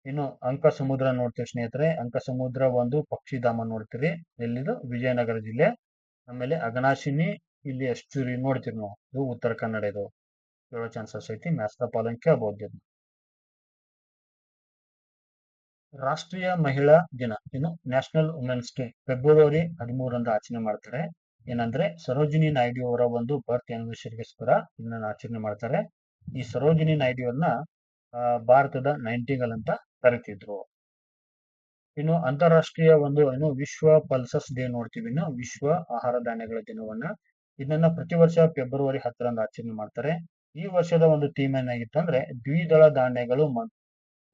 ಇನ್ನು ಅಂಕ ಸಮುದ್ರ ನೋಡ್ತೀವಿ ಸ್ನೇಹಿತರೆ, ಅಂಕ ಸಮುದ್ರ ಒಂದು ಪಕ್ಷಿಧಾಮ ನೋಡ್ತೀರಿ, ಎಲ್ಲಿದು ವಿಜಯನಗರ ಜಿಲ್ಲೆ. ಆಮೇಲೆ ಅಗನಾಶಿನಿ ಇಲ್ಲಿ ಎಷ್ಟುರಿ ನೋಡ್ತೀರಿ ನಾವು, ಇದು ಉತ್ತರ ಕನ್ನಡ. ಇದು ಕೇಳೋ ಚಾನ್ಸಸ್ ಐತಿ, ಮ್ಯಾಥ್ಸ್ ದ ಪಾಲನ್ ಕೇಳಬಹುದು. ರಾಷ್ಟ್ರೀಯ ಮಹಿಳಾ ದಿನ ಇನ್ನು ನ್ಯಾಷನಲ್ ವುಮೆನ್ಸ್ ಡೇ ಫೆಬ್ರವರಿ 13ರಂದು ಆಚರಣೆ ಮಾಡ್ತಾರೆ. ಏನಂದ್ರೆ ಸರೋಜಿನಿ ನಾಯ್ಡು ಅವರ ಒಂದು ಬರ್ತ್ ಆನಿವರ್ಸರಿಗೋಸ್ಕರ ಇದನ್ನ ಆಚರಣೆ ಮಾಡ್ತಾರೆ. ಈ ಸರೋಜಿನಿ ನಾಯ್ಡು ಅವ್ರನ್ನ ಭಾರತದ ನೈಂಟಿಂಗಲ್ ಅಂತ ಕರಿತಿದ್ರು. ಇನ್ನು ಅಂತಾರಾಷ್ಟ್ರೀಯ ವಿಶ್ವ ಪಲ್ಸಸ್ ಡೇ ನೋಡ್ತೀವಿ. ಇನ್ನು ವಿಶ್ವ ಆಹಾರ ಧಾನ್ಯಗಳ ದಿನವನ್ನ ಇದನ್ನ ಪ್ರತಿ ವರ್ಷ ಫೆಬ್ರವರಿ 10ರಂದು ಆಚರಣೆ ಮಾಡ್ತಾರೆ. ಈ ವರ್ಷದ ಒಂದು ಥೀಮ್ ಏನಾಗಿತ್ತು ಅಂದ್ರೆ ದ್ವಿದಳ ಧಾನ್ಯಗಳು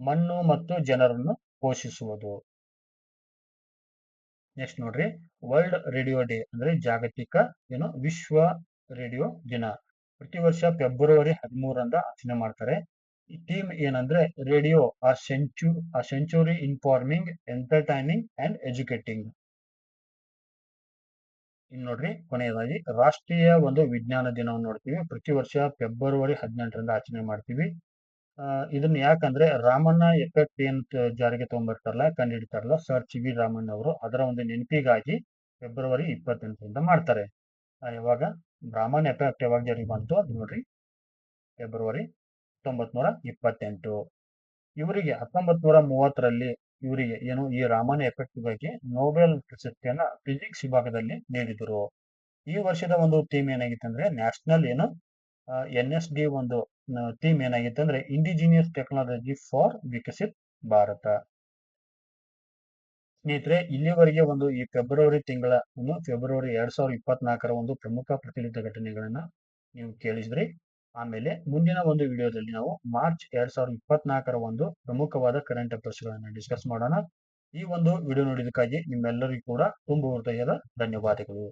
ಮಣ್ಣು ಮತ್ತು ಜನರನ್ನು ಪೋಷಿಸುವುದು. ನೆಕ್ಸ್ಟ್ ನೋಡ್ರಿ, ವರ್ಲ್ಡ್ ರೇಡಿಯೋ ಡೇ ಅಂದ್ರೆ ಜಾಗತಿಕ ವಿಶ್ವ ರೇಡಿಯೋ ದಿನ ಪ್ರತಿ ವರ್ಷ ಫೆಬ್ರವರಿ 13ರಂದು ಆಚರಣೆ ಮಾಡ್ತಾರೆ. ಈ ಥೀಮ್ ಏನಂದ್ರೆ ರೇಡಿಯೋ ಆ century informing, entertaining and educating. ಇನ್ನು ನೋಡ್ರಿ, ಕೊನೆಯದಾಗಿ ರಾಷ್ಟ್ರೀಯ ಒಂದು ವಿಜ್ಞಾನ ದಿನವನ್ನು ನೋಡ್ತೀವಿ. ಪ್ರತಿ ವರ್ಷ ಫೆಬ್ರವರಿ 18ರಂದು ಆಚರಣೆ ಮಾಡ್ತೀವಿ. ಇದನ್ನ ಯಾಕಂದ್ರೆ ರಾಮಣ್ಣ ಎಫೆಕ್ಟ್ ಏನ್ ಜಾರಿಗೆ ತಗೊಂಡ್ಬರ್ತಾರಲ್ಲ, ಕಂಡುಹಿಡಿತಾರಲ್ಲ ಸರ್ ವಿ ರಾಮಣ್ಣ ಅವರು, ಅದರ ಒಂದು ನೆನಪಿಗಾಗಿ ಫೆಬ್ರವರಿ 28ರಿಂದ ಮಾಡ್ತಾರೆ. ಯಾವಾಗ ರಾಮಣ್ಣ ಎಫೆಕ್ಟ್ ಯಾವಾಗ ಜಾರಿಗೆ ಬಂತು ಅದು ನೋಡ್ರಿ ಫೆಬ್ರವರಿ 1928. ಇವರಿಗೆ 1930ರಲ್ಲಿ ಇವರಿಗೆ ಏನು ಈ ರಾಮನ್ ಎಫೆಕ್ಟ್ ಬಗ್ಗೆ ನೊಬೆಲ್ ಪ್ರಶಸ್ತಿಯನ್ನ ಫಿಸಿಕ್ಸ್ ವಿಭಾಗದಲ್ಲಿ ನೀಡಿದರು. ಈ ವರ್ಷದ ಒಂದು ಥೀಮ್ ಏನಾಗಿತ್ತು ಅಂದ್ರೆ ನ್ಯಾಷನಲ್ ಏನು NSD ಒಂದು ಥೀಮ್ ಏನಾಗಿತ್ತು ಅಂದ್ರೆ indigenous technology for Viksit Bharat. ಸ್ನೇಹಿತರೆ, ಇಲ್ಲಿವರೆಗೆ ಒಂದು ಈ ಫೆಬ್ರವರಿ ತಿಂಗಳ ಫೆಬ್ರವರಿ 2024ರ ಒಂದು ಪ್ರಮುಖ ಪ್ರಚಲಿತ ಘಟನೆಗಳನ್ನ ನೀವು ಕೇಳಿದ್ರಿ. ಆಮೇಲೆ ಮುಂದಿನ ಒಂದು ವಿಡಿಯೋದಲ್ಲಿ ನಾವು ಮಾರ್ಚ್ 2024ರ ಒಂದು ಪ್ರಮುಖವಾದ ಕರೆಂಟ್ ಅಫೇರ್ಸ್ ಗಳನ್ನ ಡಿಸ್ಕಸ್ ಮಾಡೋಣ. ಈ ಒಂದು ವಿಡಿಯೋ ನೋಡಿದಕ್ಕಾಗಿ ನಿಮ್ಮೆಲ್ಲರಿಗೂ ಕೂಡ ತುಂಬ ಹೃದಯದ ಧನ್ಯವಾದಗಳು.